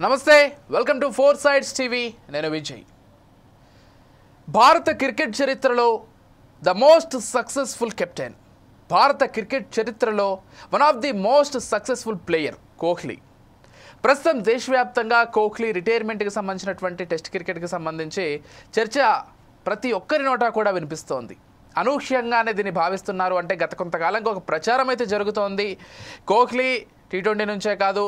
నమస్తే welcome to four sides TV నేను విజయ్ భారత క్రికెట్ చరిత్రలో ద మోస్ట్ సక్సెస్ఫుల్ కెప్టెన్ భారత క్రికెట్ చరిత్రలో one of the most successful player Kohli ప్రస్తుతం దేశవ్యాప్తంగా కోహ్లీ రిటైర్మెంట్కి సంబంధించినటువంటి టెస్ట్ క్రికెట్కి సంబంధించి చర్చ ప్రతి ఒక్కరి నోటా కూడా వినిపిస్తోంది అనూహ్యంగానే దీన్ని భావిస్తున్నారు అంటే గత కొంతకాలంగా ఒక ప్రచారం అయితే జరుగుతోంది కోహ్లీ టీ20 నుంచే కాదు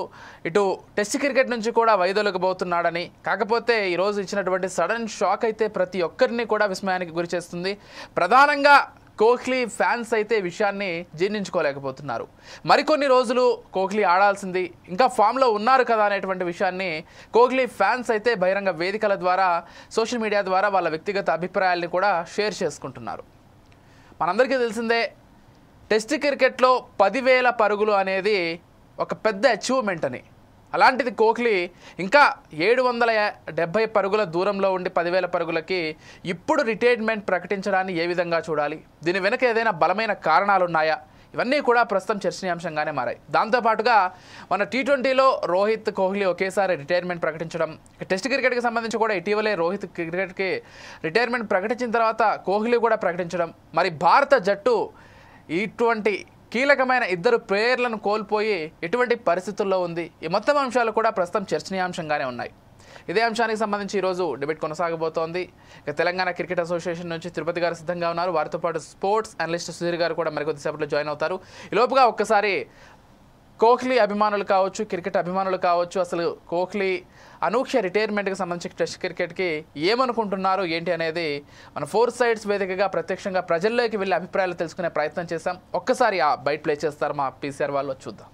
ఇటు టెస్ట్ క్రికెట్ నుంచి కూడా వైదొలగబోతున్నాడని కాకపోతే ఈరోజు ఇచ్చినటువంటి సడన్ షాక్ అయితే ప్రతి ఒక్కరిని కూడా విస్మయానికి గురి చేస్తుంది ప్రధానంగా కోహ్లీ ఫ్యాన్స్ అయితే విషయాన్ని జీర్ణించుకోలేకపోతున్నారు మరికొన్ని రోజులు కోహ్లీ ఆడాల్సింది ఇంకా ఫామ్లో ఉన్నారు కదా అనేటువంటి విషయాన్ని కోహ్లీ ఫ్యాన్స్ అయితే బహిరంగ వేదికల ద్వారా సోషల్ మీడియా ద్వారా వాళ్ళ వ్యక్తిగత అభిప్రాయాల్ని కూడా షేర్ చేసుకుంటున్నారు మనందరికీ తెలిసిందే టెస్ట్ క్రికెట్లో 10,000 పరుగులు అనేది ఒక పెద్ద అచీవ్మెంట్ అని అలాంటిది కోహ్లీ ఇంకా 770 పరుగుల దూరంలో ఉండి 10,000 పరుగులకి ఇప్పుడు రిటైర్మెంట్ ప్రకటించడాన్ని ఏ విధంగా చూడాలి దీని వెనక ఏదైనా బలమైన కారణాలు ఉన్నాయా ఇవన్నీ కూడా ప్రస్తుతం చర్చనీయాంశంగానే మారాయి దాంతోపాటుగా మన టీ20లో రోహిత్ కోహ్లీ ఒకేసారి రిటైర్మెంట్ ప్రకటించడం టెస్ట్ క్రికెట్కి సంబంధించి కూడా ఇటీవలే రోహిత్ క్రికెట్కి రిటైర్మెంట్ ప్రకటించిన తర్వాత కోహ్లీ కూడా ప్రకటించడం మరి భారత జట్టు ఇటువంటి కీలకమైన ఇద్దరు ప్లేయర్లను కోల్పోయి ఎటువంటి పరిస్థితుల్లో ఉంది ఈ మొత్తం అంశాలు కూడా ప్రస్తుతం చర్చనీయాంశంగానే ఉన్నాయి ఇదే అంశానికి సంబంధించి ఈరోజు డిబేట్ కొనసాగబోతోంది ఇక తెలంగాణ క్రికెట్ అసోసియేషన్ నుంచి తిరుపతి గారు సిద్ధంగా ఉన్నారు వారితో పాటు స్పోర్ట్స్ అనలిస్ట్ సుధీర్ గారు కూడా మరికొద్దిసేపట్లో జాయిన్ అవుతారు ఈ లోపుగా ఒక్కసారి కోహ్లీ అభిమానులు కావచ్చు క్రికెట్ అభిమానులు కావచ్చు అసలు కోహ్లీ అనూహ్య రిటైర్మెంట్కి సంబంధించి టెస్ట్ క్రికెట్కి ఏమనుకుంటున్నారు ఏంటి అనేది మన ఫోర్ సైడ్స్ వేదికగా ప్రత్యక్షంగా ప్రజల్లోకి వెళ్ళి అభిప్రాయాలు తెలుసుకునే ప్రయత్నం చేశాం ఒక్కసారి ఆ బయట ప్లే చేస్తారు మా పీసీఆర్ వాళ్ళు చూద్దాం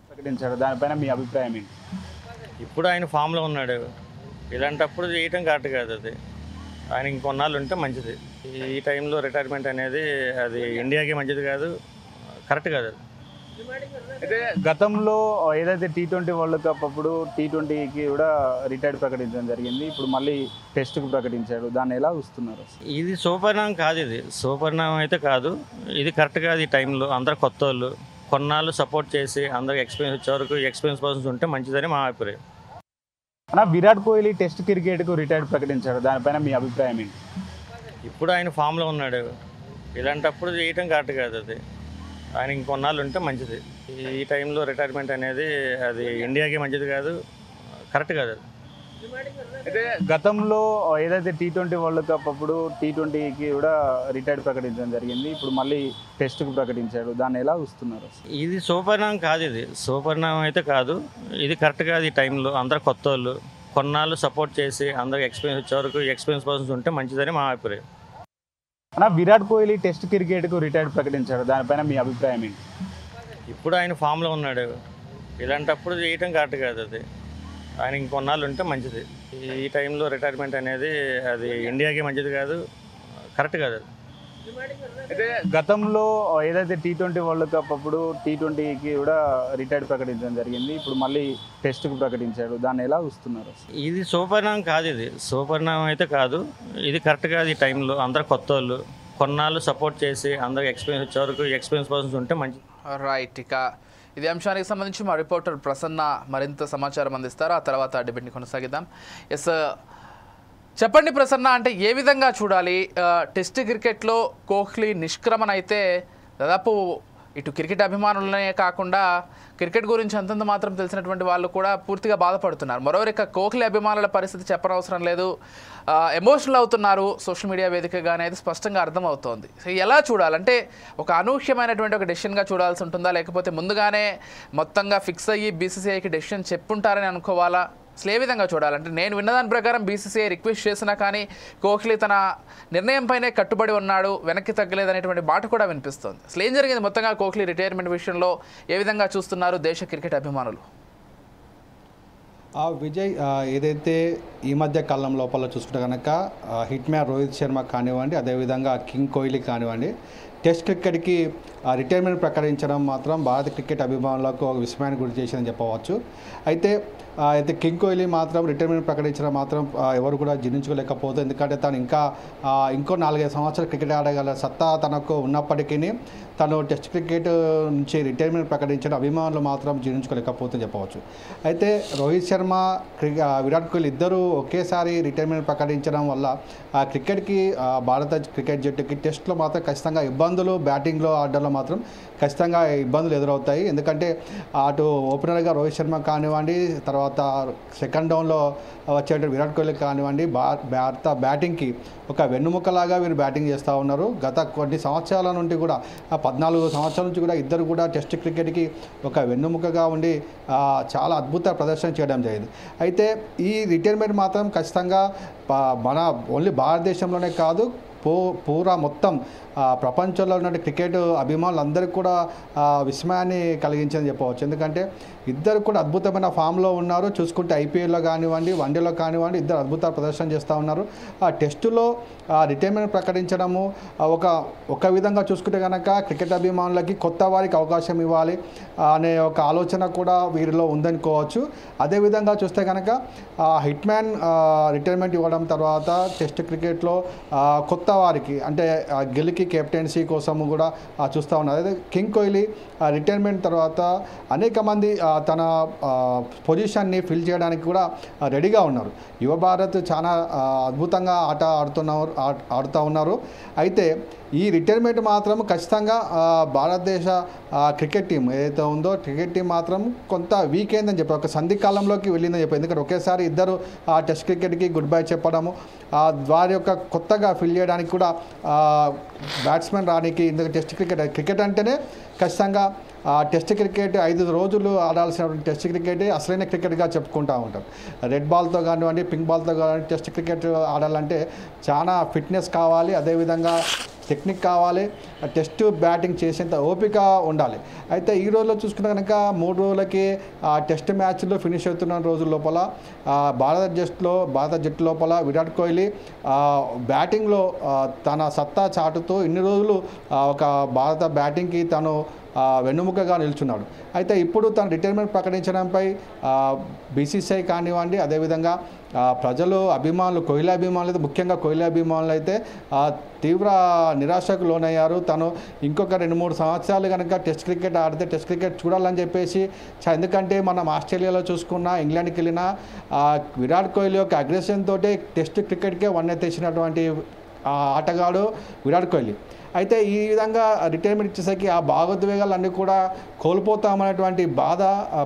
ప్రకటించారు దానిపైన మీ అభిప్రాయం ఏంటి ఇప్పుడు ఆయన ఫామ్లో ఉన్నాడు ఇలాంటప్పుడు చేయటం కరెక్ట్ కాదు అది ఆయన ఇంకొన్నాళ్ళు ఉంటే మంచిది ఈ టైంలో రిటైర్మెంట్ అనేది అది ఇండియాకి మంచిది కాదు కరెక్ట్ కాదు అది అయితే గతంలో ఏదైతే టీ20 వరల్డ్ కప్ అప్పుడు టీ20కి కూడా రిటైర్డ్ ప్రకటించడం జరిగింది ఇప్పుడు మళ్ళీ టెస్ట్కు ప్రకటించాడు దాన్ని ఎలా చూస్తున్నారు ఇది సూపర్నామం కాదు ఇది సూపర్నామం అయితే కాదు ఇది కరెక్ట్ కాదు ఈ టైంలో అందరు కొత్త వాళ్ళు కొన్నాళ్ళు సపోర్ట్ చేసి అందరికి ఎక్స్పీరియన్స్ వచ్చే వరకు ఎక్స్పీరియన్స్ పర్సన్స్ ఉంటే మంచిదని మా అభిప్రాయం అన్న విరాట్ కోహ్లీ టెస్ట్ క్రికెట్కు రిటైర్డ్ ప్రకటించాడు దానిపైన మీ అభిప్రాయం ఏంటి ఇప్పుడు ఆయన ఫామ్లో ఉన్నాడు ఇలాంటప్పుడు చేయటం కరెక్ట్ కాదు అది ఆయన ఇంకొన్నాళ్ళు ఉంటే మంచిది ఈ టైంలో రిటైర్మెంట్ అనేది అది ఇండియాకి మంచిది కాదు కరెక్ట్ కాదు అది అయితే గతంలో ఏదైతే టీ20 వరల్డ్ కప్ అప్పుడు టీ20కి కూడా రిటైర్డ్ ప్రకటించడం జరిగింది ఇప్పుడు మళ్ళీ టెస్ట్కు ప్రకటించాడు దాన్ని ఎలా చూస్తున్నారు ఇది సూపర్నామం కాదు ఇది సూపర్నామం అయితే కాదు ఇది కరెక్ట్ కాదు ఈ టైంలో అందరు కొత్త వాళ్ళు కొన్నాళ్ళు సపోర్ట్ చేసి అందరికి ఎక్స్పీరియన్స్ వచ్చే వరకు ఎక్స్పీరియన్స్ పర్సన్స్ ఉంటే మంచిదని మా అభిప్రాయం అన్న విరాట్ కోహ్లీ టెస్ట్ క్రికెట్కు రిటైర్డ్ ప్రకటించాడు దానిపైన మీ అభిప్రాయం ఏంటి ఇప్పుడు ఆయన ఫామ్లో ఉన్నాడు ఇలాంటప్పుడు చేయటం కరెక్ట్ కాదు అది ఆయన ఇంకొన్నాళ్ళు ఉంటే మంచిది ఈ టైంలో రిటైర్మెంట్ అనేది అది ఇండియాకి మంచిది కాదు కరెక్ట్ కాదు అది అయితే గతంలో ఏదైతే టీ20 వరల్డ్ కప్ అప్పుడు టీ20కి కూడా రిటైర్డ్ ప్రకటించడం జరిగింది ఇప్పుడు మళ్ళీ టెస్ట్కు ప్రకటించాడు దాన్ని ఎలా చూస్తున్నారు ఇది సూపర్నామం కాదు ఇది సూపర్నామం అయితే కాదు ఇది కరెక్ట్ కాదు ఈ టైంలో అందరు కొత్త వాళ్ళు కొన్నాళ్ళు సపోర్ట్ చేసి అందరికి ఎక్స్పీరియన్స్ వచ్చే వరకు ఎక్స్పీరియన్స్ పర్సన్స్ ఉంటే మంచిది రైట్ ఇక ఇదే అంశానికి సంబంధించి మా రిపోర్టర్ ప్రసన్న మరింత సమాచారం అందిస్తారు ఆ తర్వాత డిబేట్ని కొనసాగిద్దాం ఎస్ చెప్పండి ప్రసన్న అంటే ఏ విధంగా చూడాలి టెస్ట్ క్రికెట్లో కోహ్లీ నిష్క్రమణ అయితే దాదాపు ఇటు క్రికెట్ అభిమానులనే కాకుండా క్రికెట్ గురించి అంతంత మాత్రం తెలిసినటువంటి వాళ్ళు కూడా పూర్తిగా బాధపడుతున్నారు మరోవైపు ఇక కోహ్లీ అభిమానుల పరిస్థితి చెప్పనవసరం లేదు ఎమోషనల్ అవుతున్నారు సోషల్ మీడియా వేదికగా అనేది స్పష్టంగా అర్థమవుతోంది సో ఎలా చూడాలంటే ఒక అనూహ్యమైనటువంటి ఒక డెసిషన్గా చూడాల్సి ఉంటుందా లేకపోతే ముందుగానే మొత్తంగా ఫిక్స్ అయ్యి బీసీసీఐకి డెసిషన్ చెప్పుంటారని అనుకోవాలా అసలు ఏ విధంగా చూడాలంటే నేను విన్నదాని ప్రకారం బీసీసీఐ రిక్వెస్ట్ చేసినా కానీ కోహ్లీ తన నిర్ణయంపైనే కట్టుబడి ఉన్నాడు వెనక్కి తగ్గలేదనేటువంటి మాట కూడా వినిపిస్తోంది అసలు ఏం జరిగింది మొత్తంగా కోహ్లీ రిటైర్మెంట్ విషయంలో ఏ విధంగా చూస్తున్నారు దేశ క్రికెట్ అభిమానులు విజయ్ ఏదైతే ఈ మధ్య కాలం లోపల చూసుకుంటే కనుక హిట్ మ్యాన్ రోహిత్ శర్మ కానివ్వండి అదేవిధంగా కింగ్ కోహ్లీ కానివ్వండి టెస్ట్ క్రికెట్కి రిటైర్మెంట్ ప్రకటించడం మాత్రం భారత క్రికెట్ అభిమానులకు ఒక విస్మయానికి గురి చేసిందని చెప్పవచ్చు. అయితే కింగ్ కోహ్లీ మాత్రం రిటైర్మెంట్ ప్రకటించడం మాత్రం ఎవరు కూడా జీర్ణించుకోలేకపోతుంది. ఎందుకంటే తను ఇంకో 4-5 సంవత్సరాలు క్రికెట్ ఆడగల సత్తా తనకు ఉన్నప్పటికీ తను టెస్ట్ క్రికెట్ నుంచి రిటైర్మెంట్ ప్రకటించడం అభిమానులు మాత్రం జీర్ణించుకోలేకపోతుందని చెప్పవచ్చు. అయితే రోహిత్ శర్మ, విరాట్ కోహ్లీ ఇద్దరు ఒకేసారి రిటైర్మెంట్ ప్రకటించడం వల్ల క్రికెట్కి భారత క్రికెట్ జట్టుకి టెస్ట్లో మాత్రం ఖచ్చితంగా ఇబ్బందులు, బ్యాటింగ్లో ఆడడంలో మాత్రం ఖచ్చితంగా ఇబ్బందులు ఎదురవుతాయి. ఎందుకంటే అటు ఓపెనర్గా రోహిత్ శర్మ కానివ్వండి, తర్వాత సెకండ్ డౌన్లో వచ్చేట విరాట్ కోహ్లీ కానివ్వండి, భారత బ్యాటింగ్కి ఒక వెన్నుముక్కలాగా వీరు బ్యాటింగ్ చేస్తూ ఉన్నారు. గత కొన్ని సంవత్సరాల నుండి కూడా 14 సంవత్సరాల నుంచి కూడా ఇద్దరు కూడా టెస్ట్ క్రికెట్కి ఒక వెన్నుముకగా ఉండి చాలా అద్భుత ప్రదర్శన చేయడం జరిగింది. అయితే ఈ రిటైర్మెంట్ మాత్రం ఖచ్చితంగా మన ఓన్లీ భారతదేశంలోనే కాదు, పూరా మొత్తం ప్రపంచంలో ఉన్న క్రికెట్ అభిమానులందరికీ కూడా విస్మయాన్ని కలిగించని చెప్పవచ్చు. ఎందుకంటే ఇద్దరు కూడా అద్భుతమైన ఫామ్లో ఉన్నారు. చూసుకుంటే ఐపీఎల్లో కానివ్వండి, వన్డేలో కానివ్వండి, ఇద్దరు అద్భుత ప్రదర్శన చేస్తూ ఉన్నారు. ఆ టెస్టులో రిటైర్మెంట్ ప్రకటించడము ఒక విధంగా చూసుకుంటే కనుక క్రికెట్ అభిమానులకి కొత్త వారికి అవకాశం ఇవ్వాలి అనే ఒక ఆలోచన కూడా వీరిలో ఉందనుకోవచ్చు. అదేవిధంగా చూస్తే కనుక హిట్ మ్యాన్ రిటైర్మెంట్ ఇవ్వడం తర్వాత టెస్ట్ క్రికెట్లో కొత్త వారికి అంటే గెలికి కెప్టెన్సీ కోసము కూడా చూస్తూ ఉన్నారు. అదే కింగ్ కోహ్లీ రిటైర్మెంట్ తర్వాత అనేక మంది తన పొజిషన్ని ఫిల్ చేయడానికి కూడా రెడీగా ఉన్నారు. యువ భారత్ చాలా అద్భుతంగా ఆట ఆడుతూ ఉన్నారు. అయితే ఈ రిటైర్మెంట్ మాత్రం ఖచ్చితంగా భారతదేశ క్రికెట్ టీం ఏదైతే ఉందో క్రికెట్ టీం మాత్రం కొంత వీక్ అయిందని చెప్పి ఒక సంధి కాలంలోకి వెళ్ళిందని చెప్పి, ఎందుకంటే ఒకేసారి ఇద్దరు టెస్ట్ క్రికెట్కి గుడ్ బై చెప్పడము, వారి యొక్క కొత్తగా ఫిల్ చేయడానికి కూడా బ్యాట్స్మెన్ రానికి, ఎందుకంటే టెస్ట్ క్రికెట్ అంటేనే ఖచ్చితంగా టెస్ట్ క్రికెట్ 5 రోజులు ఆడాల్సినటువంటి టెస్ట్ క్రికెట్ అసలైన క్రికెట్గా చెప్పుకుంటూ ఉంటాం. రెడ్ బాల్తో కానివ్వండి, పింక్ బాల్తో కానివ్వండి, టెస్ట్ క్రికెట్ ఆడాలంటే చాలా ఫిట్నెస్ కావాలి, అదేవిధంగా టెక్నిక్ కావాలి, టెస్ట్ బ్యాటింగ్ చేసేంత ఓపిక ఉండాలి. అయితే ఈ రోజులో చూసుకుంటే కనుక 3 రోజులకి టెస్ట్ మ్యాచ్లో ఫినిష్ అవుతున్న రోజుల లోపల భారత జట్టు లోపల విరాట్ కోహ్లీ బ్యాటింగ్లో తన సత్తా చాటుతూ ఇన్ని రోజులు ఒక భారత బ్యాటింగ్కి తను వెన్నుముకగా నిల్చున్నాడు. అయితే ఇప్పుడు తన రిటైర్మెంట్ ప్రకటించడంపై బీసీసీఐ కానివ్వండి, అదేవిధంగా ప్రజలు అభిమానులు, కోహ్లీ అభిమానులు అయితే ముఖ్యంగా కోహ్లీ అభిమానులు అయితే తీవ్ర నిరాశకు లోనయ్యారు. తను ఇంకొక 2-3 సంవత్సరాలు కనుక టెస్ట్ క్రికెట్ ఆడితే టెస్ట్ క్రికెట్ చూడాలని చెప్పేసి, ఎందుకంటే మనం ఆస్ట్రేలియాలో చూసుకున్నా, ఇంగ్లాండ్కి వెళ్ళినా విరాట్ కోహ్లీ యొక్క అగ్రెషన్ తోటే టెస్ట్ క్రికెట్కే వన్నెత్తేసినటువంటి ఆటగాడు విరాట్ కోహ్లీ. అయితే ఈ విధంగా రిటైర్మెంట్ ఇచ్చేసరికి ఆ భావోద్వేగాలన్నీ కూడా కోల్పోతామనేటువంటి బాధ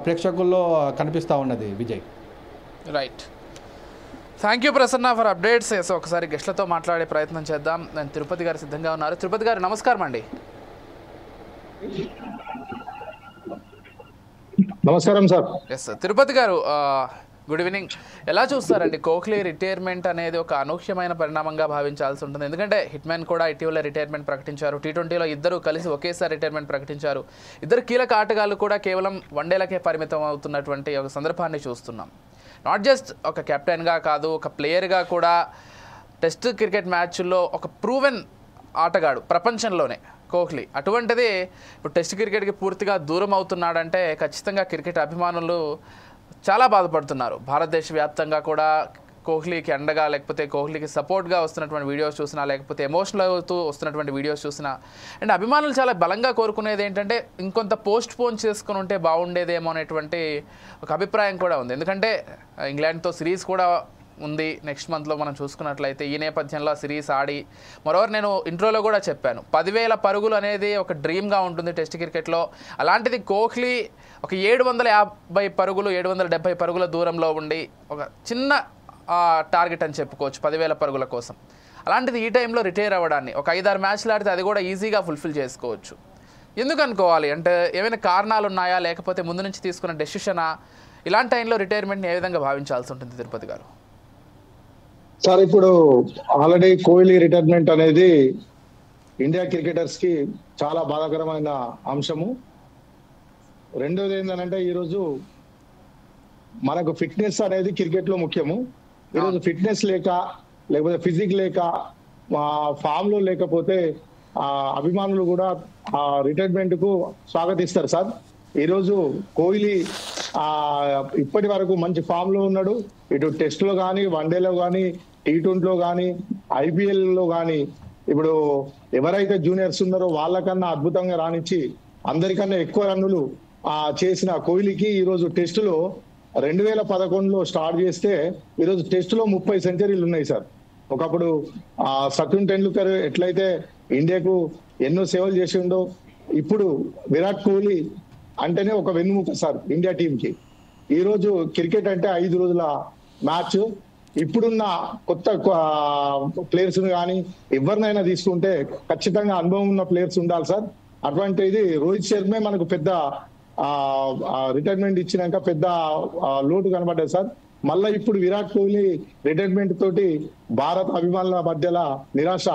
ప్రేక్షకుల్లో కనిపిస్తూ ఉన్నది. Vijay, right, thank you Prasanna for updates. ఒకసారి గెస్ట్లతో మాట్లాడే ప్రయత్నం చేద్దాం. నేను తిరుపతి గారు సిద్ధంగా ఉన్నారు. తిరుపతి గారు నమస్కారం అండి. నమస్కారం సార్. ఎస్ సార్, తిరుపతి గారు గుడ్ ఈవినింగ్. ఎలా చూస్తారండి కోహ్లీ రిటైర్మెంట్ అనేది ఒక అనూహ్యమైన పరిణామంగా భావించాల్సి ఉంటుంది? ఎందుకంటే హిట్ మ్యాన్ కూడా ఇటీవల రిటైర్మెంట్ ప్రకటించారు. T20లో ఇద్దరు కలిసి ఒకేసారి రిటైర్మెంట్ ప్రకటించారు. ఇద్దరు కీలక ఆటగాళ్ళు కూడా కేవలం వన్డేలకే పరిమితం అవుతున్నటువంటి ఒక సందర్భాన్ని చూస్తున్నాం. నాట్ జస్ట్ ఒక కెప్టెన్గా కాదు, ఒక ప్లేయర్గా కూడా టెస్ట్ క్రికెట్ మ్యాచ్ల్లో ఒక ప్రూవెన్ ఆటగాడు ప్రపంచంలోనే కోహ్లీ. అటువంటిది ఇప్పుడు టెస్ట్ క్రికెట్కి పూర్తిగా దూరం అవుతున్నాడంటే ఖచ్చితంగా క్రికెట్ అభిమానులు చాలా బాధపడుతున్నారు. భారతదేశ వ్యాప్తంగా కూడా కోహ్లీకి అండగా, లేకపోతే కోహ్లీకి సపోర్ట్గా వస్తున్నటువంటి వీడియోస్ చూసినా, లేకపోతే ఎమోషనల్ అవుతూ వస్తున్నటువంటి వీడియోస్ చూసినా, అండ్ అభిమానులు చాలా బలంగా కోరుకునేది ఏంటంటే ఇంకొంత పోస్ట్ పోన్ చేసుకుని ఉంటే బాగుండేదేమో అనేటువంటి ఒక అభిప్రాయం కూడా ఉంది. ఎందుకంటే ఇంగ్లాండ్తో సిరీస్ కూడా ఉంది నెక్స్ట్ మంత్లో మనం చూసుకున్నట్లయితే. ఈ నేపథ్యంలో సిరీస్ ఆడి, మరోవర్ నేను ఇంట్రోలో కూడా చెప్పాను, 10,000 పరుగులు అనేది ఒక డ్రీమ్గా ఉంటుంది టెస్ట్ క్రికెట్లో. అలాంటిది కోహ్లీ ఒక 750 పరుగులు, 770 పరుగుల దూరంలో ఉండి ఒక చిన్న టార్గెట్ అని చెప్పుకోవచ్చు 10,000 పరుగుల కోసం. అలాంటిది ఈ టైంలో రిటైర్ అవ్వడాన్ని, ఒక 5-6 మ్యాచ్లు ఆడితే అది కూడా ఈజీగా ఫుల్ఫిల్ చేసుకోవచ్చు. ఎందుకు అనుకోవాలి అంటే ఏమైనా కారణాలు ఉన్నాయా, లేకపోతే ముందు నుంచి తీసుకున్న డెసిషనా? ఇలాంటి టైంలో రిటైర్మెంట్ని ఏ విధంగా భావించాల్సి ఉంటుంది తిరుపతి గారు? సార్, ఇప్పుడు ఆల్రెడీ కోహ్లీ రిటైర్మెంట్ అనేది ఇండియా క్రికెటర్స్ కి చాలా బాధాకరమైన అంశము. రెండోది ఏంటంటే ఈరోజు మనకు ఫిట్నెస్ అనేది క్రికెట్ లో ముఖ్యము. ఈరోజు ఫిట్నెస్ లేక, లేకపోతే ఫిజిక్ లేక, ఫామ్ లో లేకపోతే అభిమానులు కూడా ఆ రిటైర్మెంట్ కు స్వాగతిస్తారు సార్. ఈరోజు కోహ్లీ ఇప్పటి వరకు మంచి ఫామ్ లో ఉన్నాడు. ఇటు టెస్ట్ లో కానీ, వన్డేలో కానీ, T20లో కానీ, IPL లో కానీ ఇప్పుడు ఎవరైతే జూనియర్స్ ఉన్నారో వాళ్ళకన్నా అద్భుతంగా రాణించి అందరికన్నా ఎక్కువ రన్నులు చేసిన కోహ్లీకి ఈరోజు టెస్టులో 2011లో స్టార్ట్ చేస్తే ఈరోజు టెస్టులో 30 సెంచరీలు ఉన్నాయి సార్. ఒకప్పుడు సచిన్ టెండూల్కర్ ఎట్లయితే ఇండియాకు ఎన్నో సేవలు చేసిండో ఇప్పుడు విరాట్ కోహ్లీ అంటేనే ఒక వెన్నుముక సార్ ఇండియా టీమ్ కి. ఈ రోజు క్రికెట్ అంటే 5 రోజుల మ్యాచ్. ఇప్పుడున్న కొత్త ప్లేయర్స్ కానీ ఎవరినైనా తీసుకుంటే ఖచ్చితంగా అనుభవం ఉన్న ప్లేయర్స్ ఉండాలి సార్. అటువంటిది రోహిత్ శర్మే మనకు పెద్ద రిటైర్మెంట్ ఇచ్చినాక పెద్ద లోటు కనబడ్డది సార్. మళ్ళీ ఇప్పుడు విరాట్ కోహ్లీ రిటైర్మెంట్ తోటి భారత అభిమానుల మధ్యలో నిరాశ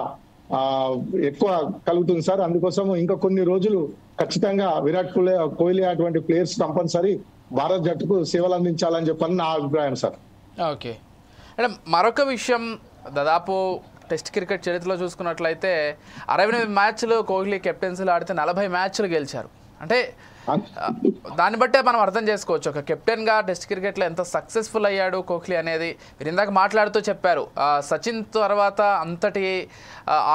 ఎక్కువ కలుగుతుంది సార్. అందుకోసం ఇంకా కొన్ని రోజులు ఖచ్చితంగా విరాట్ కోహ్లీ అటువంటి ప్లేయర్స్ కంపల్సరీ భారత్ జట్టుకు సేవలు అందించాలని చెప్పని నా అభిప్రాయం సార్. ఓకే, అంటే మరొక విషయం, దాదాపు టెస్ట్ క్రికెట్ చరిత్రలో చూసుకున్నట్లయితే 68 మ్యాచ్లు కోహ్లీ కెప్టెన్సీలో ఆడితే 40 మ్యాచ్లు గెలిచారు. అంటే దాన్ని బట్టే మనం అర్థం చేసుకోవచ్చు ఒక కెప్టెన్గా టెస్ట్ క్రికెట్లో ఎంత సక్సెస్ఫుల్ అయ్యాడు కోహ్లీ అనేది. మీరు ఇందాక మాట్లాడుతూ చెప్పారు సచిన్ తర్వాత అంతటి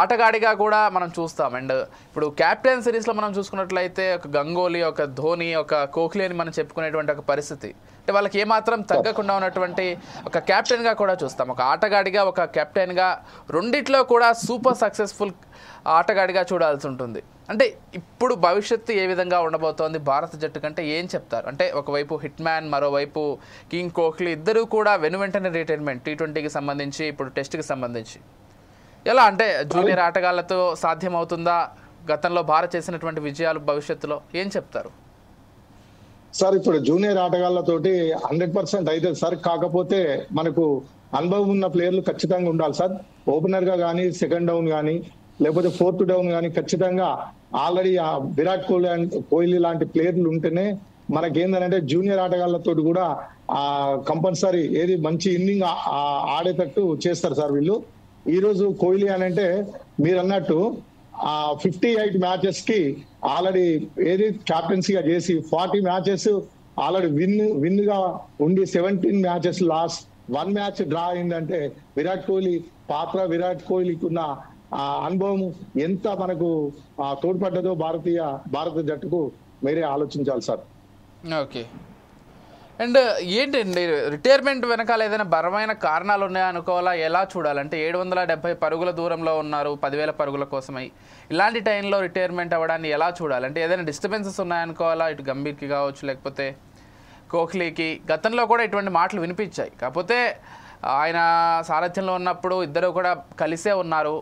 ఆటగాడిగా కూడా మనం చూస్తాం. అండ్ ఇప్పుడు క్యాప్టెన్ సిరీస్లో మనం చూసుకున్నట్లయితే ఒక గంగోలీ, ఒక ధోని, ఒక కోహ్లీ అని మనం చెప్పుకునేటువంటి ఒక పరిస్థితి. అంటే వాళ్ళకి ఏమాత్రం తగ్గకుండా ఉన్నటువంటి ఒక కెప్టెన్గా కూడా చూస్తాం. ఒక ఆటగాడిగా, ఒక కెప్టెన్గా రెండిట్లో కూడా సూపర్ సక్సెస్ఫుల్ ఆటగాడిగా చూడాల్సి ఉంటుంది. అంటే ఇప్పుడు భవిష్యత్తు ఏ విధంగా ఉండబోతోంది భారత జట్టు కంటే ఏం చెప్తారు? అంటే ఒకవైపు హిట్ మ్యాన్, మరోవైపు కింగ్ కోహ్లీ ఇద్దరూ కూడా వెంటనే రిటైర్మెంట్ T20కి సంబంధించి, ఇప్పుడు టెస్ట్కి సంబంధించి ఎలా అంటే జూనియర్ ఆటగాళ్లతో సాధ్యమవుతుందా? గతంలో భారత్ చేసినటువంటి విజయాలు భవిష్యత్తులో ఏం చెప్తారు సార్? ఇప్పుడు జూనియర్ ఆటగాళ్లతోటి 100% అయితే సార్. కాకపోతే మనకు అనుభవం ఉన్న ప్లేయర్లు ఖచ్చితంగా ఉండాలి సార్. ఓపెనర్ గా కానీ, సెకండ్ డౌన్ కానీ, లేకపోతే ఫోర్త్ డౌన్ కానీ ఖచ్చితంగా ఆల్రెడీ విరాట్ కోహ్లీ లాంటి ప్లేయర్లు ఉంటేనే మనకేందంటే జూనియర్ ఆటగాళ్లతో కూడా కంపల్సరీ ఏది మంచి ఇన్నింగ్ ఆడేటట్టు చేస్తారు సార్ వీళ్ళు. ఈ రోజు కోహ్లీ అని అంటే మీరు అన్నట్టు 58 మ్యాచెస్ కి ఆల్రెడీ ఏది క్యాప్టెన్సీగా చేసి 40 మ్యాచెస్ ఆల్రెడీ విన్ గా ఉండి 17 మ్యాచెస్ లాస్, 1 మ్యాచ్ డ్రా అయిందంటే విరాట్ కోహ్లీకి ఉన్న అనుభవం ఎంత మనకు తోడ్పడ్డదో భారత జట్టుకు మీరే ఆలోచించాలి సార్. ఓకే, అండ్ ఏంటండి రిటైర్మెంట్ వెనకాల ఏదైనా బలమైన కారణాలు ఉన్నాయా అనుకోవాలా? ఎలా చూడాలంటే 770 పరుగుల దూరంలో ఉన్నారు 10,000 పరుగుల కోసమై. ఇలాంటి టైంలో రిటైర్మెంట్ అవ్వడాన్ని ఎలా చూడాలంటే ఏదైనా డిస్టర్బెన్సెస్ ఉన్నాయనుకోవాలా? ఇటు గంభీర్కి కావచ్చు, లేకపోతే కోహ్లీకి. గతంలో కూడా ఇటువంటి మాటలు వినిపించాయి, కాకపోతే ఆయన సారథ్యంలో ఉన్నప్పుడు ఇద్దరు కూడా కలిసే ఉన్నారు.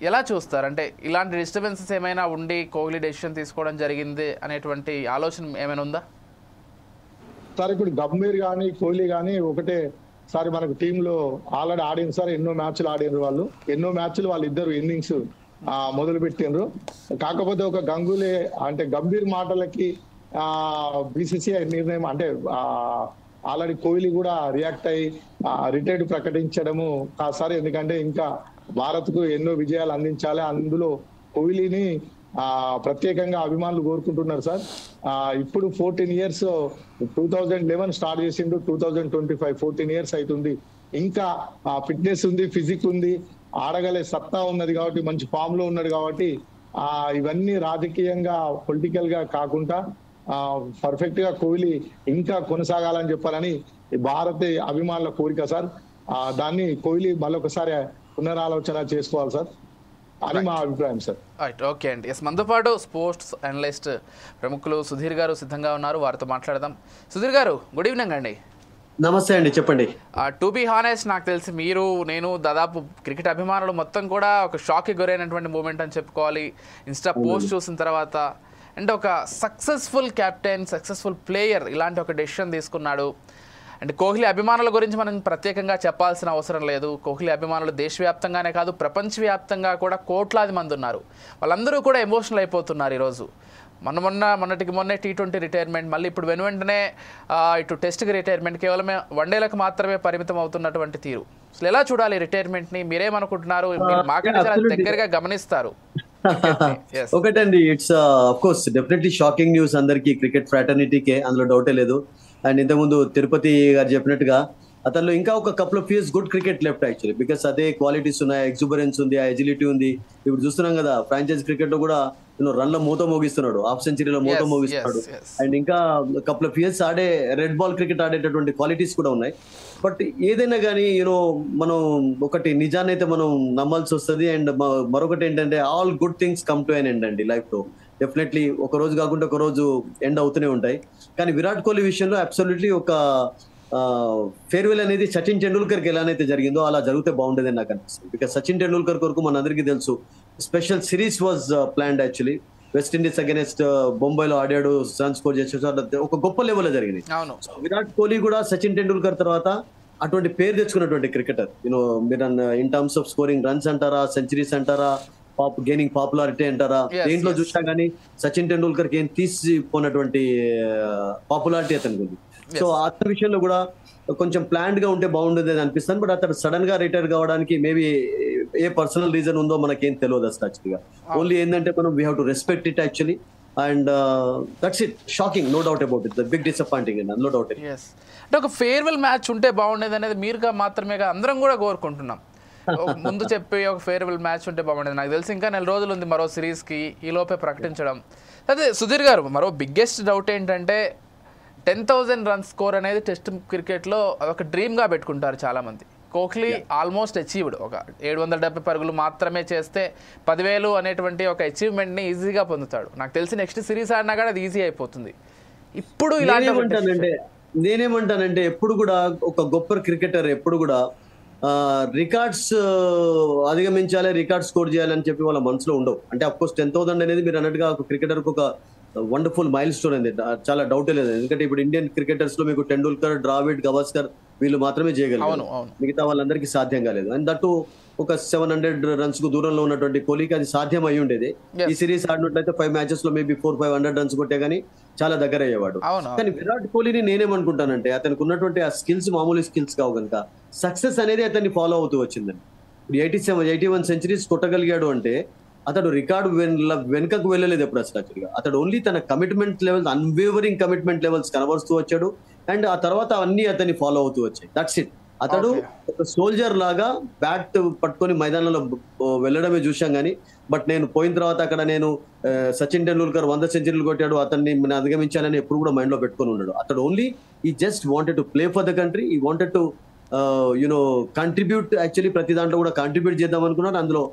ఎలా చూస్తారు? అంటే ఇలాంటి డిస్టర్బెన్సెస్ ఏమైనా ఉండి కోహ్లీ డెసిషన్ తీసుకోవడం జరిగింది అనేటువంటి ఆలోచన ఏమైనా ఉందా సార్? ఇప్పుడు గంభీర్ కానీ, కోహ్లీ కానీ ఒకటే సార్ మనకు టీంలో ఆల్రెడీ ఆడింది సార్. ఎన్నో మ్యాచ్లు ఆడినారు వాళ్ళు. ఎన్నో మ్యాచ్లు వాళ్ళు ఇద్దరు ఇన్నింగ్స్ మొదలు పెట్టినరు. కాకపోతే ఒక గంగూలీ అంటే గంభీర్ మాటలకి BCCI నిర్ణయం అంటే ఆల్రెడీ కోహ్లీ కూడా రియాక్ట్ అయ్యి రిటైర్డ్ ప్రకటించడము కాదు సార్. ఎందుకంటే ఇంకా భారత్ కు ఎన్నో విజయాలు అందించాలి. అందులో కోహ్లీని ప్రత్యేకంగా అభిమానులు కోరుకుంటున్నారు సార్. ఇప్పుడు 14 ఇయర్స్ 2011 స్టార్ట్ చేసిండు, 2025 14 ఇయర్స్ అవుతుంది. ఇంకా ఫిట్నెస్ ఉంది, ఫిజిక్ ఉంది, ఆడగలే సత్తా ఉన్నది కాబట్టి, మంచి ఫామ్ లో ఉన్నాడు కాబట్టి ఇవన్నీ రాజకీయంగా పొలిటికల్ గా కాకుండా పర్ఫెక్ట్ గా కోహ్లీ ఇంకా కొనసాగాలని చెప్పాలని భారత అభిమానుల కోరిక సార్. దాన్ని కోహ్లీ మళ్ళొకసారి పునరాలోచన చేసుకోవాలి సార్ అని మా అభిప్రాయం సార్. రైట్, ఓకే అండి. ఎస్, మనతో పాటు స్పోర్ట్స్ అనలిస్ట్ ప్రముఖులు సుధీర్ గారు సిద్ధంగా ఉన్నారు, వారితో మాట్లాడదాం. సుధీర్ గారు, గుడ్ ఈవినింగ్ అండి. నమస్తే అండి, చెప్పండి. టు బీ హానెస్ట్, నాకు తెలిసి మీరు, నేను, దాదాపు క్రికెట్ అభిమానులు మొత్తం కూడా ఒక షాక్కి గురైనటువంటి మూమెంట్ అని చెప్పుకోవాలి ఇన్స్టా పోస్ట్ చూసిన తర్వాత. అంటే ఒక సక్సెస్ఫుల్ క్యాప్టెన్, సక్సెస్ఫుల్ ప్లేయర్ ఇలాంటి ఒక డెసిషన్ తీసుకున్నాడు. అంటే కోహ్లీ అభిమానుల గురించి మనం ప్రత్యేకంగా చెప్పాల్సిన అవసరం లేదు. కోహ్లీ అభిమానులు దేశవ్యాప్తంగానే కాదు ప్రపంచవ్యాప్తంగా కూడా కోట్లాది మంది ఉన్నారు. వాళ్ళందరూ కూడా ఎమోషనల్ అయిపోతున్నారు ఈరోజు. మొన్నటికి మొన్నే T20 రిటైర్మెంట్, మళ్ళీ ఇప్పుడు వెంటనే ఇటు టెస్ట్కి రిటైర్మెంట్, కేవలం వన్డేలకు మాత్రమే పరిమితం అవుతున్నటువంటి తీరు. అసలు ఎలా చూడాలి రిటైర్మెంట్ని? మీరేమనుకుంటున్నారు? మీరు మాకంటే చాలా దగ్గరగా గమనిస్తారు. Yes. ఒకటండి, it's of course definitely shocking news అందరికి, క్రికెట్ ఫ్రాటర్నిటీకే, అందులో డౌటే లేదు. అండ్ ఇంతకుముందు తిరుపతి గారు చెప్పినట్టుగా అతనిలో ఇంకా ఒక couple of years good cricket left actually, because అదే క్వాలిటీస్ ఉన్నాయి, ఎగ్జుబరెన్స్ ఉంది, ఆ ఎజిలిటీ ఉంది. ఇప్పుడు చూస్తున్నాం కదా ఫ్రాంచైజ్ క్రికెట్ లో కూడా రన్ల మూత మోగిస్తున్నాడు, హాఫ్ సెంచరీలో మూత మోగిస్తున్నాడు. అండ్ ఇంకా కపుల్ ఆఫ్ ఇయర్స్ ఆడే రెడ్ బాల్ క్రికెట్ ఆడేటటువంటి క్వాలిటీస్ కూడా ఉన్నాయి. బట్ ఏదైనా కానీ మనం ఒకటి నిజాన్ని అయితే మనం నమ్మాల్సి వస్తుంది. అండ్ మరొకటి ఏంటంటే all good things come to an end అండి లైఫ్ లో. డెఫినెట్లీ ఒక రోజు కాకుండా ఒక రోజు ఎండ్ అవుతూనే ఉంటాయి. కానీ విరాట్ కోహ్లీ విషయంలో అబ్సల్యూట్లీ ఒక ఫేర్వెల్ అనేది సచిన్ టెండూల్కర్కి ఎలానైతే జరిగిందో అలా జరిగితే బాగుండేదని నాకు అనిపిస్తుంది. బికాస్ సచిన్ టెండూల్కర్ కొరకు మన అందరికీ తెలుసు, special series was planned actually. West Indies against బొంబాయిలో ఆడాడు, రన్ స్కోర్ చేసేసి ఒక గొప్ప లెవెల్లో జరిగింది. విరాట్ కోహ్లీ కూడా సచిన్ టెండూల్కర్ తర్వాత అటువంటి పేరు తెచ్చుకున్నటువంటి క్రికెటర్. మీరు in terms of scoring runs అంటారా, సెంచరీస్ అంటారా, గెయినింగ్ పాపులారిటీ అంటారా, దేంట్లో చూసినా కానీ సచిన్ టెండూల్కర్ కి ఏం తీసిపోయినటువంటి పాపులారిటీ అతనికి ఉంది. సో అతని విషయంలో కూడా కొంచెం ప్లాన్డ్ గా ఉంటే బాగుండేది అని అనిపిస్తాను. బట్ అతను సడన్ గా రిటైర్ కావడానికి మేబీ ఏ పర్సనల్ రీజన్ ఉందో మనకేం తెలియదు అసలు యాక్చువల్గా. ఓన్లీ ఏంటంటే మనం we have to respect it actually. And that's it, shocking, no doubt about it, big disappointing and no doubt. అంటే ఒక ఫేర్వెల్ మ్యాచ్ ఉంటే బాగుండేది అనేది మీరుగా మాత్రమే అందరం కూడా కోరుకుంటున్నాం. ముందు చెప్పి ఒక ఫేర్వెల్ మ్యాచ్ ఉంటే బాగుండేది. నాకు తెలిసి ఇంకా 4 రోజులు ఉంది మరో సిరీస్కి, ఈ లోపే ప్రకటించడం. అదే సుధీర్ గారు, మరో బిగ్గెస్ట్ డౌట్ ఏంటంటే 10,000 రన్స్ స్కోర్ అనేది టెస్ట్ క్రికెట్లో ఒక డ్రీమ్గా పెట్టుకుంటారు చాలామంది. Kohli almost achieved. ఒక 770 పరుగులు మాత్రమే చేస్తే 10,000 అనేటువంటి ఒక అచీవ్మెంట్ని ఈజీగా పొందుతాడు. నాకు తెలిసి నెక్స్ట్ సిరీస్ ఆడినా కూడా అది ఈజీ అయిపోతుంది. ఇప్పుడు నేనేమంటానంటే ఎప్పుడు కూడా ఒక గొప్ప క్రికెటర్ ఎప్పుడు కూడా రికార్డ్స్ అధిగమించాలి, రికార్డ్ స్కోర్ చేయాలని చెప్పి వాళ్ళ మనసులో ఉండవు. అంటే అఫ్కోర్స్ 10,000 అనేది మీరు అన్నట్టుగా ఒక క్రికెటర్కి ఒక వండర్ఫుల్ మైల్ స్టోన్ అండి, చాలా డౌటే లేదు. ఎందుకంటే ఇప్పుడు ఇండియన్ క్రికెటర్స్ లో మీకు టెండూల్కర్, ద్రావిడ్, గవాస్కర్ వీళ్ళు మాత్రమే చేయగలరు, మిగతా వాళ్ళందరికీ సాధ్యం కాలేదు. అండ్ దట్టు ఒక 700 రన్స్ కు దూరంలో ఉన్నటువంటి కోహ్లీకి అది సాధ్యం అయి ఉండేది. ఈ సిరీస్ ఆడినట్లయితే 5 మ్యాచెస్ లో మేబీ 400-500 రన్స్ కొట్టే గానీ చాలా దగ్గర అయ్యేవాడు. కానీ విరాట్ కోహ్లీని నేనేమనుకుంటానంటే అతనికి ఉన్నటువంటి ఆ స్కిల్స్ మామూలు స్కిల్స్ కావు కనుక సక్సెస్ అనేది అతన్ని ఫాలో అవుతూ వచ్చిందండి. ఇప్పుడు 81 సెంచరీస్ కొట్టగలిగాడు అంటే అతడు రికార్డు వెనుకకు వెళ్ళలేదు ఎప్పుడు అసలు యాక్చువల్గా. అతడు ఓన్లీ తన commitment levels, unwavering commitment levels కనబరుస్తూ వచ్చాడు. అండ్ ఆ తర్వాత అన్ని అతన్ని ఫాలో అవుతూ వచ్చాయి. That's it. అతడు ఒక సోల్జర్ లాగా బ్యాట్ పట్టుకొని మైదానంలో వెళ్ళడమే చూసాం కానీ, బట్ నేను పోయిన తర్వాత అక్కడ నేను సచిన్ టెండూల్కర్ 100 సెంచరీలు కొట్టాడు, అతన్ని అధిగమించాలని ఎప్పుడు కూడా మైండ్ లో పెట్టుకొని ఉన్నాడు. అతడు ఓన్లీ ఈ just wanted to play for the country, ఈ వాంటెడ్ టు కంట్రిబ్యూట్. యాక్చువల్లీ ప్రతి దాంట్లో కూడా కంట్రిబ్యూట్ చేద్దాం అనుకున్నాడు. అందులో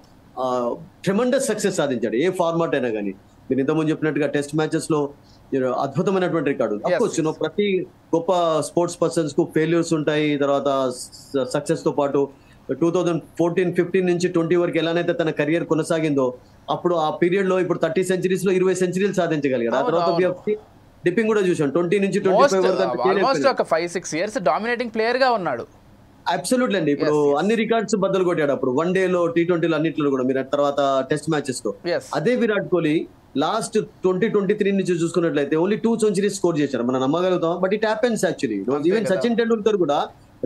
ట్రెమండస్ సక్సెస్ సాధించాడు ఏ ఫార్మాట్ అయినా కానీ. మీరు ఇంతకుముందు చెప్పినట్టుగా టెస్ట్ మ్యాచెస్ లో అద్భుతమైనటువంటి రికార్డు. అఫ్కోర్స్ ప్రతి గొప్ప స్పోర్ట్స్ పర్సన్స్ కు ఫెయిల్యూర్స్ ఉంటాయి, తర్వాత సక్సెస్ తో పాటు 2014-15 నుంచి 20 వరకు ఎలానైతే తన కెరియర్ కొనసాగిందో అప్పుడు ఆ పీరియడ్ లో ఇప్పుడు 30 సెంచరీస్ లో 20 సెంచరీలు సాధించగలిగారు. ఆ తర్వాత డిప్పింగ్ కూడా చూసాం 20 నుంచి 25 వరకు. ఒక 5-6 ఇయర్స్ డామినేటింగ్ ప్లేయర్ గా ఉన్నాడు. అబ్సల్యూట్లీ అండి. ఇప్పుడు అన్ని రికార్డ్స్ బద్దలు కొట్టాడు. అప్పుడు వన్ డేలో, T20లో అన్నిట్లో కూడా, మీరు తర్వాత టెస్ట్ మ్యాచెస్ లో. అదే విరాట్ కోహ్లీ లాస్ట్ 2023 నుంచి చూసుకున్నట్లయితే ఓన్లీ 2 సెంచరీస్ స్కోర్ చేశారు. మనం నమ్మగలుగుతాం, but it happens actually. Even Sachin Tendulkar కూడా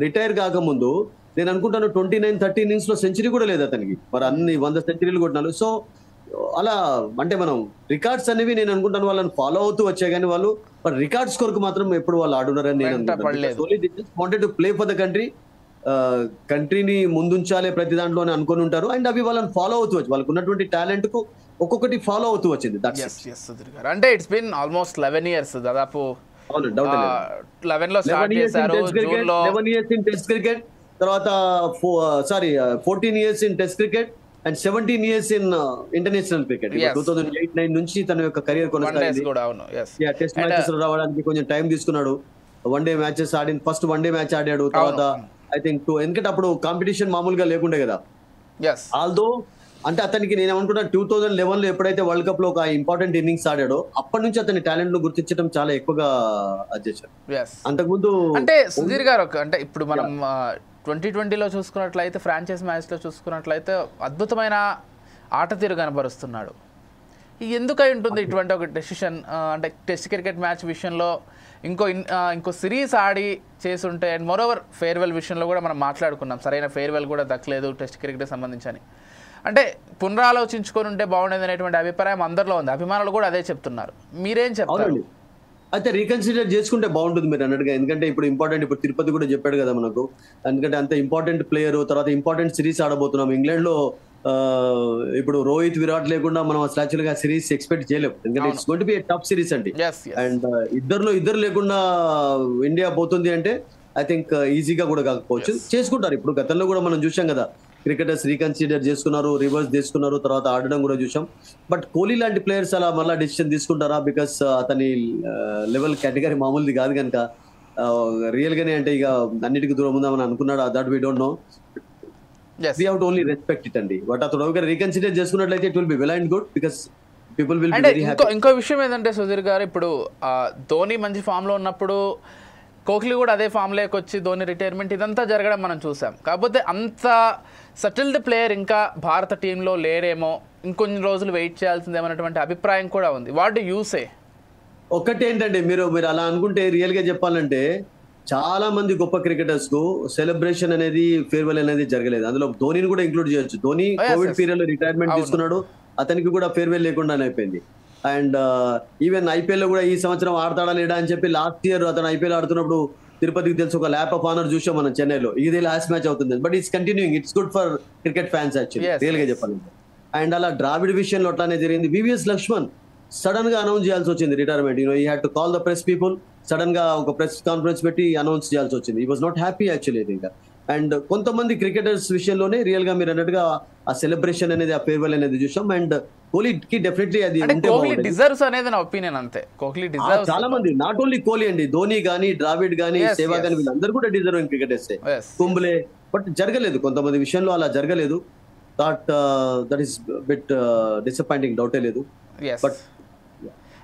రిటైర్ కాకముందు నేను అనుకుంటాను 29-30 ఇన్నింగ్స్ లో సెంచరీ కూడా లేదు అతనికి. మరి అన్ని 100 సెంచరీలు కొట్టినారు. సో అలా అంటే మనం రికార్డ్స్ అనేవి నేను అనుకుంటాను వాళ్ళని ఫాలో అవుతూ వచ్చాయి, కానీ వాళ్ళు రికార్డ్స్ కొరకు మాత్రం ఎప్పుడు వాళ్ళు ఆడున్నారని నేను అనుకుంటాను. To play for the country, కంట్రీని ముందుంచాలే ప్రతి దాంట్లో అనుకుని ఉంటారు. అండ్ అవి వాళ్ళని ఫాలో అవుతూ వచ్చి వాళ్ళకు ఉన్నటువంటి టాలెంట్ కు ఒక్కొక్కటి ఫాలో అవుతూ వచ్చింది. అంటే ఇట్స్ బిన్ ఆల్మోస్ట్ 11 years దాదాపు. 11 లో స్టార్ట్ చేశారు, జూన్ లో 11 years ఇన్ టెస్ట్ క్రికెట్, తర్వాత 14 years in test cricket and 17 years in international cricket. 2008-9 నుంచి తన యొక్క కెరీర్ కొనసాగింది. టెస్ట్ మ్యాచెస్ రావడానికి కొంచెం టైం తీసుకున్నాడు. వన్ డే మ్యాచెస్ ఆడిన, ఫస్ట్ వన్ డే మ్యాచ్ ఆడాడు. తర్వాత ఐ థింక్ ఎందుకంటే అప్పుడు కాంపిటీషన్ మామూలుగా లేకుండే కదా. ఆల్దో అంటే అతనికి నేను ఏమనుకుంటా 2011 లో ఎప్పుడైతే వరల్డ్ కప్ లో ఒక ఇంపార్టెంట్ ఇన్నింగ్స్ ఆడాడో అప్పటి నుంచి అతని టాలెంట్ ను గుర్తించడం చాలా ఎక్కువగా చేశారు. అంతకుముందు అంటే సుధీర్ గారు, అంటే ఇప్పుడు మనం 2020లో చూసుకున్నట్లయితే, ఫ్రాంచైజ్ మ్యాచ్ లో చూసుకున్నట్లయితే అద్భుతమైన ఆట తీరు కనబరుస్తున్నాడు. ఎందుకై ఉంటుంది ఇటువంటి ఒక డెసిషన్? అంటే టెస్ట్ క్రికెట్ మ్యాచ్ విషయంలో ఇంకో సిరీస్ ఆడి చేసుంటే, అండ్ మోరోవర్ ఫేర్వెల్ విషయంలో కూడా మనం మాట్లాడుకున్నాం, సరైన ఫేర్వెల్ కూడా దక్కలేదు టెస్ట్ క్రికెట్ సంబంధించి. అంటే పునరాలోచించుకొని ఉంటే బాగుండేది అనేటువంటి అభిప్రాయం అందరిలో ఉంది, అభిమానులు కూడా అదే చెప్తున్నారు. మీరేం చెప్తారు? అయితే రీకన్సిడర్ చేసుకుంటే బాగుంటుంది మీరు అన్నట్టుగా. ఎందుకంటే ఇప్పుడు ఇంపార్టెంట్, ఇప్పుడు తిరుపతి కూడా చెప్పాడు కదా మనకు, ఎందుకంటే అంత ఇంపార్టెంట్ ప్లేయర్, తర్వాత ఇంపార్టెంట్ సిరీస్ ఆడబోతున్నాం ఇంగ్లాండ్ లో. ఇప్పుడు రోహిత్, విరాట్ లేకుండా మనం అసలు యాక్చువల్గా సిరీస్ ఎక్స్పెక్ట్ చేయలేము, ఎందుకంటే it's going to be a tough series అండి. అండ్ ఇద్దరు లేకుండా ఇండియా పోతుంది అంటే ఐ థింక్ ఈజీగా కూడా కాకపోవచ్చు. చేసుకుంటారు. ఇప్పుడు గతంలో కూడా మనం చూసాం కదా, క్రికెటర్స్ రీకన్సిడర్ చేసుకున్నారు, రివర్స్ చేసుకున్నారు, తర్వాత ఆడడం కూడా చూసాం. బట్ కోహ్లీ లాంటి ప్లేయర్స్ అలా మళ్ళీ డిసిషన్ తీసుకుంటారా? బికాస్ అతని లెవెల్ కేటగిరీ మామూలుది కాదు కనుక రియల్ గానే అంటే ఇక అన్నిటికీ దూరం ఉందామని అనుకున్నాడు. That we don't know. We have to only respect it అండి. బట్ అతను ఒకరు రీకన్సిడర్ చేసుకున్నట్లయితే it will be well and good, because people will be very happy. ఇంకో విషయం ఏంటంటే సుధీర్ గారు, ఇప్పుడు ధోని మంచి ఫామ్ లో ఉన్నప్పుడు కోహ్లీ కూడా అదే ఫామ్ లోకి వచ్చి ధోని రిటైర్మెంట్ ఇదంతా జరగడం మనం చూసాం. కాకపోతే అంత సెటిల్డ్ ప్లేయర్ ఇంకా భారత టీంలో లేరేమో, ఇంకొన్ని రోజులు వెయిట్ చేయాల్సిందేమన్నటువంటి అభిప్రాయం కూడా ఉంది. What do you say? ఒక్కటేంటంటే మీరు అలా అనుకుంటే రియల్ గా చెప్పాలంటే చాలా మంది గొప్ప క్రికెటర్స్ కు సెలబ్రేషన్ అనేది, ఫేర్వెల్ అనేది జరగలేదు. అందులో ధోనిని కూడా ఇంక్లూడ్ చేయొచ్చు. ధోని కోవిడ్ పీరియడ్ లో రిటైర్మెంట్ తీసుకున్నాడు, అతనికి కూడా ఫేర్వెల్ లేకుండా అయిపోయింది. అండ్ ఈవెన్ ఐపీఎల్ లో కూడా ఈ సంవత్సరం ఆడతాడా లేడా అని చెప్పి లాస్ట్ ఇయర్ అతను ఐపీఎల్ ఆడుతున్నప్పుడు తిరుపతికి తెలుసు ఒక ల్యాప్ ఆఫ్ ఆనర్ చూసాం మనం చెన్నైలో. ఇది లాస్ట్ మ్యాచ్ అవుతుంది, but it's continuing. It's good for cricket fans actually, real గా చెప్పాలంటే. అండ్ అలా ద్రావిడ్ విషయంలో అట్లానే జరిగింది. వివిఎస్ లక్ష్మణ్ సడన్ గా అనౌన్స్ చేయాల్సి వచ్చింది retirement. You had to call the press people. Sudden గా ఒక ప్రెస్ కాన్ఫరెన్స్ పెట్టి అనౌన్స్ చేయాల్సి వచ్చింది. ఈ వాజ్ నాట్ హ్యాపీ యాక్చువల్లీ ఇంకా. అండ్ కొంతమంది క్రికెటర్స్ విషయంలోనే రియల్ గా మీరు అన్నట్టుగా ఆ సెలబ్రేషన్ అనేది, ఆ ఫేర్వెల్ అనేది చూసాం. అండ్ కోహ్లీకి డెఫినెట్లీ అది డిజర్వ్స్ అనేది నా ఒపీనియన్ అంతే. కోహ్లీ డిజర్వ్స్. చాలా మంది, నాట్ ఓన్లీ కోహ్లీ అండి, ధోని గానీ, ద్రావిడ్ గానీ, సేవాగ్ గానీ, వీళ్ళందరూ కూడా డిజర్వింగ్ క్రికెటర్స్. కుంబ్లే. బట్ జరగలేదు, కొంతమంది విషయంలో అలా జరగలేదు. దట్ ఈస్ బిట్ డిసప్పాయింటింగ్, డౌటే లేదు. బట్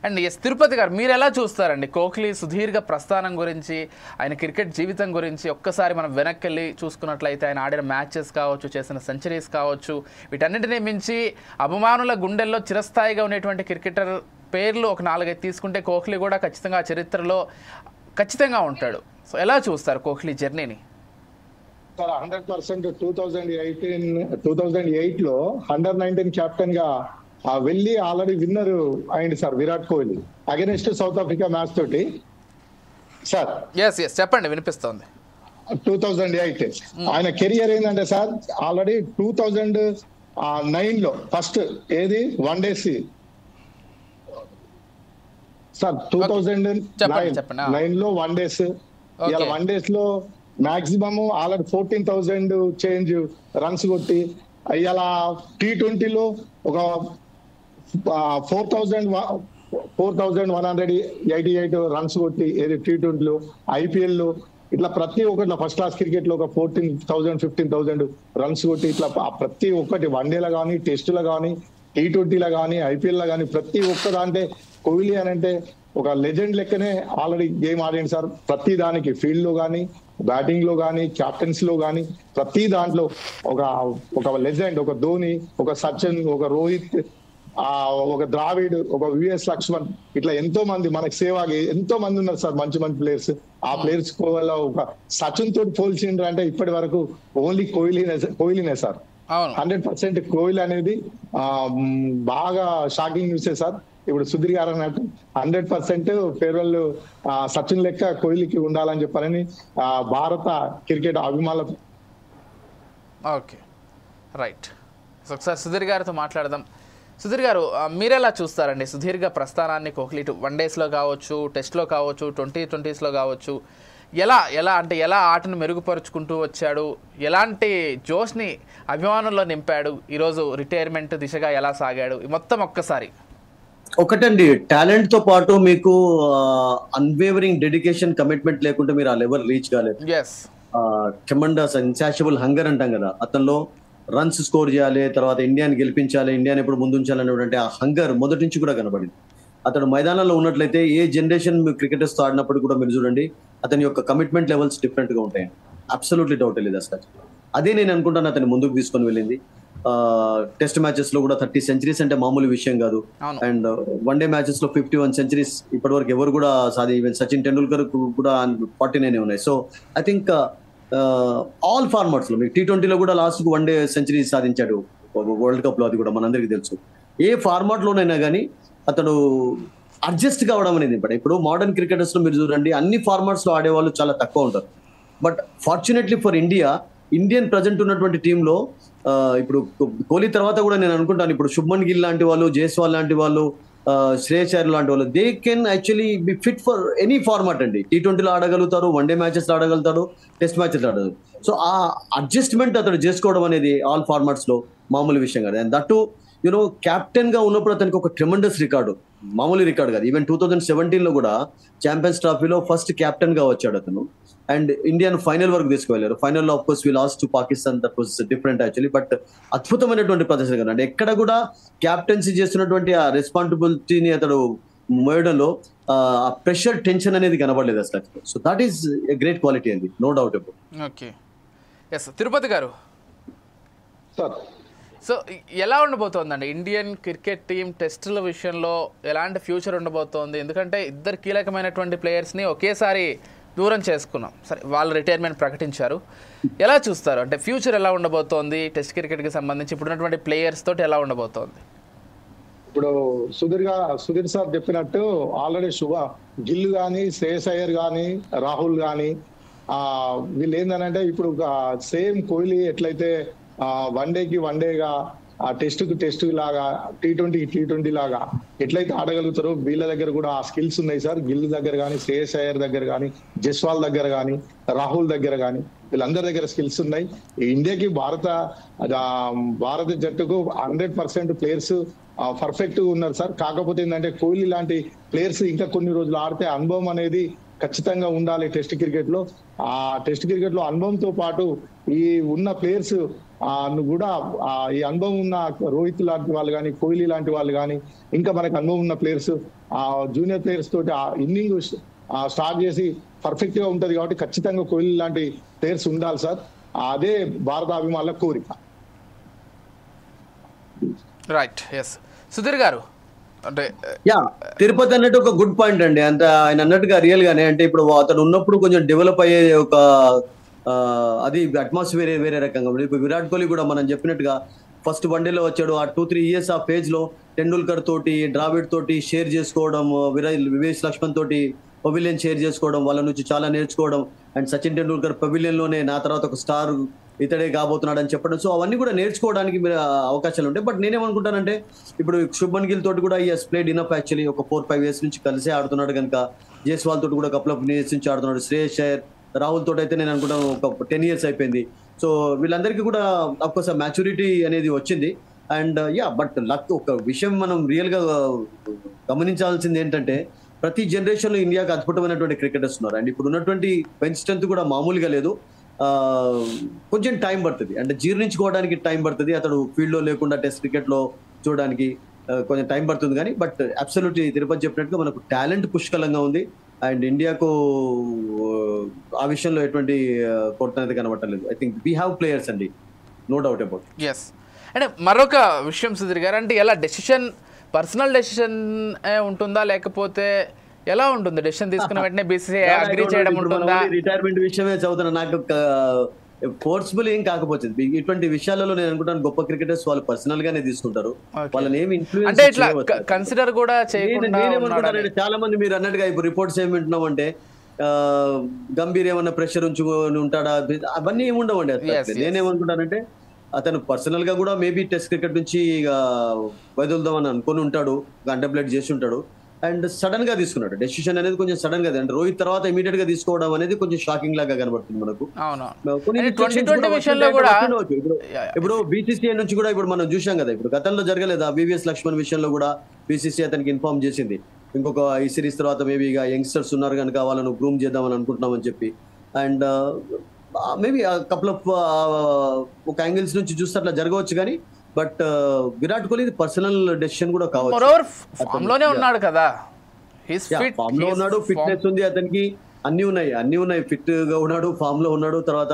అండ్ తిరుపతి గారు, మీరు ఎలా చూస్తారండి కోహ్లీ సుదీర్ఘ ప్రస్థానం గురించి, ఆయన క్రికెట్ జీవితం గురించి? ఒక్కసారి మనం వెనక్కి వెళ్ళి చూసుకున్నట్లయితే ఆయన ఆడిన మ్యాచెస్ కావచ్చు, చేసిన సెంచరీస్ కావచ్చు, వీటన్నిటిని మించి అభిమానుల గుండెల్లో చిరస్థాయిగా ఉండేటువంటి క్రికెటర్ పేర్లు ఒక 4-5 తీసుకుంటే కోహ్లీ కూడా ఖచ్చితంగా ఆ చరిత్రలో ఖచ్చితంగా ఉంటాడు. సో ఎలా చూస్తారు కోహ్లీ జర్నీని? సార్ 100% 2008 లో అండర్-19 కెప్టెన్ గా వెళ్ళి ఆల్రెడీ విన్నర్ అయింది sir Virat Kohli against south Africa match తోటి. సార్ చెప్పండి, వినిపిస్తోంది. 2008 ఆయన కెరియర్ ఏంటంటే సార్, ఆల్రెడీ 2009 లో ఫస్ట్ ఏది వన్డేస్ సార్, 2009 లో వన్డేస్. ఇలా వన్డేస్ లో మాక్సిమం ఆల్రెడీ 14,000 చేంజ్ రన్స్ కొట్టి, ఇలా T20లో ఒక 4,188 రన్స్ కొట్టి ఏది T20లో, ఐపీఎల్ లో ఇట్లా ప్రతి ఒక్కటి ఫస్ట్ క్లాస్ క్రికెట్ లో ఒక 14,000 15,000 రన్స్ కొట్టి ఇట్లా ప్రతి ఒక్కటి వన్డేలో కానీ, టెస్టులో కానీ, T20లో కానీ, ఐపీఎల్ లో కానీ ప్రతి ఒక్కటి. అంటే కోహ్లీ అని అంటే ఒక లెజెండ్ లెక్కనే ఆల్రెడీ గేమ్ ఆడింది సార్. ప్రతి దానికి ఫీల్డ్ లో కానీ, బ్యాటింగ్ లో కానీ, క్యాప్టెన్స్ లో కానీ ప్రతి దాంట్లో ఒక లెజెండ్, ఒక ధోని, ఒక సచిన్, ఒక రోహిత్, ఒక ద్రావిడ్, ఒక విఎస్ లక్ష్మణ్, ఇట్లా ఎంతో మంది, మనకి సేవాగ్, ఎంతో మంది ఉన్నారు సార్ మంచి మంచి ప్లేయర్స్. ఆ ప్లేయర్స్ ఒక సచిన్ తోటి పోల్చిండ్రు అంటే ఇప్పటి వరకు ఓన్లీ కోహ్లీనే సార్. 100% కోహ్లీ అనేది బాగా షాకింగ్ న్యూసే సార్. ఇప్పుడు సుధీర్ గారు అన్నట్టు 100% ఫేర్వెల్ సచిన్ లెక్క కోహ్లీకి ఉండాలని చెప్పాలని భారత క్రికెట్ అభిమానులు. Okay, right. ఒకసారి సుధీర్ గారితో మాట్లాడదాం. సుధీర్ గారు, మీరెలా చూస్తారండి సుదీర్ఘ ప్రస్థానాన్ని కోహ్లీ? వన్డేస్లో కావచ్చు, టెస్ట్లో కావచ్చు, 2020s కావచ్చు, ఎలా ఆటను మెరుగుపరుచుకుంటూ వచ్చాడు, ఎలాంటి జోష్ని అభిమానుల్లో నింపాడు, ఈరోజు రిటైర్మెంట్ దిశగా ఎలా సాగాడు, మొత్తం ఒక్కసారి. ఒకటండి, టాలెంట్ తో పాటు మీకు అన్వేవరింగ్ డెడికేషన్, కమిట్మెంట్ లేకుంటే మీరు ఆ లెవెల్ రీచ్ కాలేదు. ట్రెమెండస్ ఇన్సాషియబుల్ హంగర్ అంటాం కదా, అతనిలో రన్స్ స్కోర్ చేయాలి, తర్వాత ఇండియాని గెలిపించాలి, ఇండియాని ఎప్పుడు ముందుంచాలనేటువంటి ఆ హంగర్ మొదటి నుంచి కూడా కనబడింది. అతను మైదానంలో ఉన్నట్లయితే ఏ జనరేషన్ క్రికెటర్స్ తో ఆడినప్పుడు కూడా మీరు చూడండి, అతని యొక్క కమిట్మెంట్ లెవెల్స్ డిఫరెంట్ గా ఉంటాయండి. అబ్సల్యూట్లీ డౌట్ లేదు అసలు. అదే నేను అనుకుంటాను అతన్ని ముందుకు తీసుకొని వెళ్ళింది. టెస్ట్ మ్యాచెస్ లో కూడా 30 సెంచరీస్ అంటే మామూలు విషయం కాదు. అండ్ వన్డే మ్యాచెస్ లో 51 సెంచరీస్ ఇప్పటి వరకు ఎవరు కూడా ఈవెన్ సచిన్ టెండూల్కర్ కూడా 49 ఉన్నాయి. So I think all formats లో మీకు T20లో కూడా లాస్ట్ వన్డే సెంచరీ సాధించాడు వరల్డ్ కప్ లో, అది కూడా మనందరికీ తెలుసు. ఏ ఫార్మాట్ లోనైనా కానీ అతడు అడ్జస్ట్ కావడం అనేది ఇప్పుడు మోడర్న్ క్రికెటర్స్ లో మీరు చూడండి, అన్ని ఫార్మాట్స్ లో ఆడేవాళ్ళు చాలా తక్కువ ఉంటారు. But fortunately for Indian present ఉన్నటువంటి టీంలో ఇప్పుడు కోహ్లీ తర్వాత కూడా నేను అనుకుంటాను, ఇప్పుడు శుభ్మన్ గిల్ లాంటి వాళ్ళు, జైస్వాల్ లాంటి వాళ్ళు, శ్రేయస్ అయ్యర్ లాంటి వాళ్ళు, they can actually be fit for any format అండి. T20లో ఆడగలుగుతారు, వన్డే మ్యాచెస్ ఆడగలుగుతారు, టెస్ట్ మ్యాచెస్ ఆడగలుగుతారు. సో ఆ అడ్జస్ట్మెంట్ అతడు చేసుకోవడం అనేది ఆల్ ఫార్మాట్స్ లో మామూలు విషయం కాదు. అండ్ దట్టు కెప్టెన్ గా ఉన్నప్పుడు అతనికి ఒక ట్రెమెండస్ రికార్డు, మామూలు రికార్డు కాదు. ఈవెన్ 2017 లో కూడా ఛాంపియన్స్ ట్రోఫీలో ఫస్ట్ కెప్టెన్ గా వచ్చాడు అతను. అండ్ ఇండియాను ఫైనల్ వరకు తీసుకువెళ్ళారు. ఫైనల్లో of course we lost to Pakistan, that was different actually. But అద్భుతమైనటువంటి ప్రదర్శన కదా. అంటే ఎక్కడ కూడా క్యాప్టెన్సీ చేస్తున్నటువంటి ఆ రెస్పాన్సిబిలిటీని అతడు మోయడంలో ఆ ప్రెషర్, టెన్షన్ అనేది కనబడలేదు అసలు. So that is a great quality అండి, no doubt about. Okay, yes Tirupati గారు. సార్ సో ఎలా ఉండబోతోందండి ఇండియన్ క్రికెట్ టీం టెస్టుల విషయంలో? ఎలాంటి ఫ్యూచర్ ఉండబోతోంది? ఎందుకంటే ఇద్దరు కీలకమైనటువంటి ప్లేయర్స్ని ఒకేసారి దూరం చేసుకున్నాం. సరే, వాళ్ళు రిటైర్మెంట్ ప్రకటించారు. ఎలా చూస్తారు అంటే ఫ్యూచర్ ఎలా ఉండబోతోంది టెస్ట్ క్రికెట్కి సంబంధించి? ఇప్పుడున్నటువంటి ప్లేయర్స్ తోటి ఎలా ఉండబోతోంది? ఇప్పుడు సుధీర్ సార్ చెప్పినట్టు ఆల్రెడీ గిల్ కానీ, శ్రేయస్ అయ్యర్ కానీ, రాహుల్ కానీ వీళ్ళు ఏంటంటే ఇప్పుడు సేమ్ కోహ్లీ ఎట్లయితే వన్డేకి వన్డేగా, టెస్ట్ లాగా, T20 లాగా ఎట్లయితే ఆడగలుగుతారో వీళ్ళ దగ్గర కూడా ఆ స్కిల్స్ ఉన్నాయి సార్. గిల్ దగ్గర కానీ, శ్రేయస్ అయ్యర్ దగ్గర కానీ, జస్వాల్ దగ్గర కానీ, రాహుల్ దగ్గర కానీ, వీళ్ళందరి దగ్గర స్కిల్స్ ఉన్నాయి. ఇండియాకి భారత జట్టుకు 100% ప్లేయర్స్ పర్ఫెక్ట్ గా ఉన్నారు సార్. కాకపోతే ఏంటంటే కోహ్లీ లాంటి ప్లేయర్స్ ఇంకా కొన్ని రోజులు ఆడితే అనుభవం అనేది ఖచ్చితంగా ఉండాలి టెస్ట్ క్రికెట్ లో. ఆ టెస్ట్ క్రికెట్ లో అనుభవంతో పాటు ఈ ఉన్న ప్లేయర్స్ కూడా ఈ అనుభవం ఉన్న రోహిత్ లాంటి వాళ్ళు కానీ, కోహ్లీ లాంటి వాళ్ళు కానీ, ఇంకా మనకు అనుభవం ఉన్న ప్లేయర్స్ జూనియర్ ప్లేయర్స్ తోటి ఆ ఇన్నింగ్ స్టార్ట్ చేసి పర్ఫెక్ట్ గా ఉంటది. కాబట్టి ఖచ్చితంగా కోహ్లీ లాంటి ప్లేయర్స్ ఉండాలి సార్. అదే భారత అభిమానుల కోరిక. రైట్, ఎస్ సుధీర్ గారు. అంటే తిరుపతి అన్నట్టు ఒక గుడ్ పాయింట్ అండి. అంటే ఆయన అన్నట్టుగా రియల్ గానే, అంటే ఇప్పుడు అతను ఉన్నప్పుడు కొంచెం డెవలప్ అయ్యే ఒక అది అట్మాస్ఫియర్ వేరే రకంగా ఉంది. ఇప్పుడు విరాట్ కోహ్లీ కూడా మనం చెప్పినట్టుగా ఫస్ట్ వన్డేలో వచ్చాడు. ఆ 2-3 years ఆ ఫేజ్ లో టెండూల్కర్ తోటి, ద్రావిడ్ తోటి షేర్ చేసుకోవడం, వివేక్ లక్ష్మణ్ తోటి పవిలియన్ షేర్ చేసుకోవడం, వాళ్ళ నుంచి చాలా నేర్చుకోవడం. అండ్ సచిన్ టెండూల్కర్ పవిలియన్ లోనే నా తర్వాత ఒక స్టార్ ఇతడే కాబోతున్నాడు అని చెప్పడం. సో అవన్నీ కూడా నేర్చుకోవడానికి అవకాశాలు ఉంటాయి. బట్ నేనేమనుకుంటానంటే ఇప్పుడు శుభ్మన్ గిల్ తోటి కూడా ఈ ప్లేడ్ ఇనఫ్ యాక్చువల్లీ. ఒక 4-5 years నుంచి కలిసే ఆడుతున్నాడు కనుక, జైస్వాల్ తోటి కూడా couple of years నుంచి ఆడుతున్నాడు. శ్రేయస్ అయ్యర్, రాహుల్ తోటి అయితే నేను అనుకుంటాను ఒక 10 years అయిపోయింది. సో వీళ్ళందరికీ కూడా అఫ్కోర్స్ ఆ మ్యాచ్యూరిటీ అనేది వచ్చింది. అండ్ బట్ లక్ ఒక విషయం మనం రియల్ గా గమనించాల్సింది ఏంటంటే, ప్రతి జనరేషన్ లో ఇండియాకి అద్భుతమైనటువంటి క్రికెటర్స్ ఉన్నారు. అండ్ ఇప్పుడు ఉన్నటువంటి బెంచ్ స్ట్రెంత్ కూడా మామూలుగా లేదు. కొంచెం టైం పడుతుంది, అంటే జీర్ణించుకోవడానికి టైం పడుతుంది. అతడు ఫీల్డ్ లో లేకుండా టెస్ట్ క్రికెట్ లో చూడడానికి కొంచెం టైం పడుతుంది. కానీ బట్ అబ్సల్యూట్లీ తిరుపతి చెప్పినట్టుగా మనకు టాలెంట్ పుష్కలంగా ఉంది. అండ్ ఇండియాకు ఆ విషయంలో ఎటువంటి కొరత అనేది కనబట్టలేదు. I think we have players అండి, నో డౌట్ అబౌట్. ఎస్, అంటే మరొక విషయం సుధీర్ గారు, అంటే ఎలా డెసిషన్, పర్సనల్ డెసిషన్ ఉంటుందా లేకపోతే ఎలా ఉంటుంది? డెసిషన్ తీసుకున్న వెంటనే బీసీసీఐ అగ్రీ చేయడం ఉంటుందా? రిటైర్మెంట్ విషయమే చదువుతున్నా, నాకు ఫోర్స్ఫుల్ ఏం కాకపోతుంది. ఇటువంటి విషయాలలో నేను అనుకుంటాను గొప్ప క్రికెటర్స్ వాళ్ళు పర్సనల్ గానే తీసుకుంటారు. వాళ్ళని ఏమి ఇన్ఫ్లుయెన్స్ అంటే ఇట్లా కన్సిడర్ కూడా చేయకుండా చాలా మంది మీరు అన్నట్టుగా ఇప్పుడు రిపోర్ట్స్ ఏమి వింటున్నాం అంటే గంభీర్ ఏమన్నా ప్రెషర్ ఉంచుకొని ఉంటాడా, అవన్నీ ఏమి ఉండవండి. నేనేమనుకుంటానంటే అతను పర్సనల్ గా కూడా మేబీ టెస్ట్ క్రికెట్ నుంచి వదులుదామని అనుకుని ఉంటాడు, కంటెంప్లేట్ చేసి ఉంటాడు. అండ్ సడన్ గా తీసుకున్నాడు డెసిషన్ అనేది, కొంచెం సడన్ గా. అంటే రోహిత్ తర్వాత ఇమీడియట్ గా తీసుకోవడం అనేది కొంచెం షాకింగ్ లాగా కనబడుతుంది మనకు. ఇప్పుడు బీసీసీఐ నుంచి కూడా ఇప్పుడు మనం చూసాం కదా, ఇప్పుడు గతంలో జరగలేదా వివిఎస్ లక్ష్మణ్ విషయంలో కూడా బీసీసీఐ అతనికి ఇన్ఫార్మ్ చేసింది, ఇంకొక ఈ సిరీస్ తర్వాత మేబీ యంగ్స్టర్స్ ఉన్నారు కనుక వాళ్ళను గ్రూమ్ చేద్దామని అనుకుంటున్నామని చెప్పి. అండ్ మేబీ కపుల్ ఆఫ్ ఒక యాంగిల్స్ నుంచి చూస్తే అట్లా జరగవచ్చు. కానీ but Virat Kohli personal decision కూడా కావచ్చు. ఫామ్ లోనే ఉన్నాడు కదా, ఫామ్ లో ఉన్నాడు, ఫిట్నెస్ ఉంది అతనికి, అన్ని ఉన్నాయి. ఫిట్ గా ఉన్నాడు, ఫామ్ లో ఉన్నాడు. తర్వాత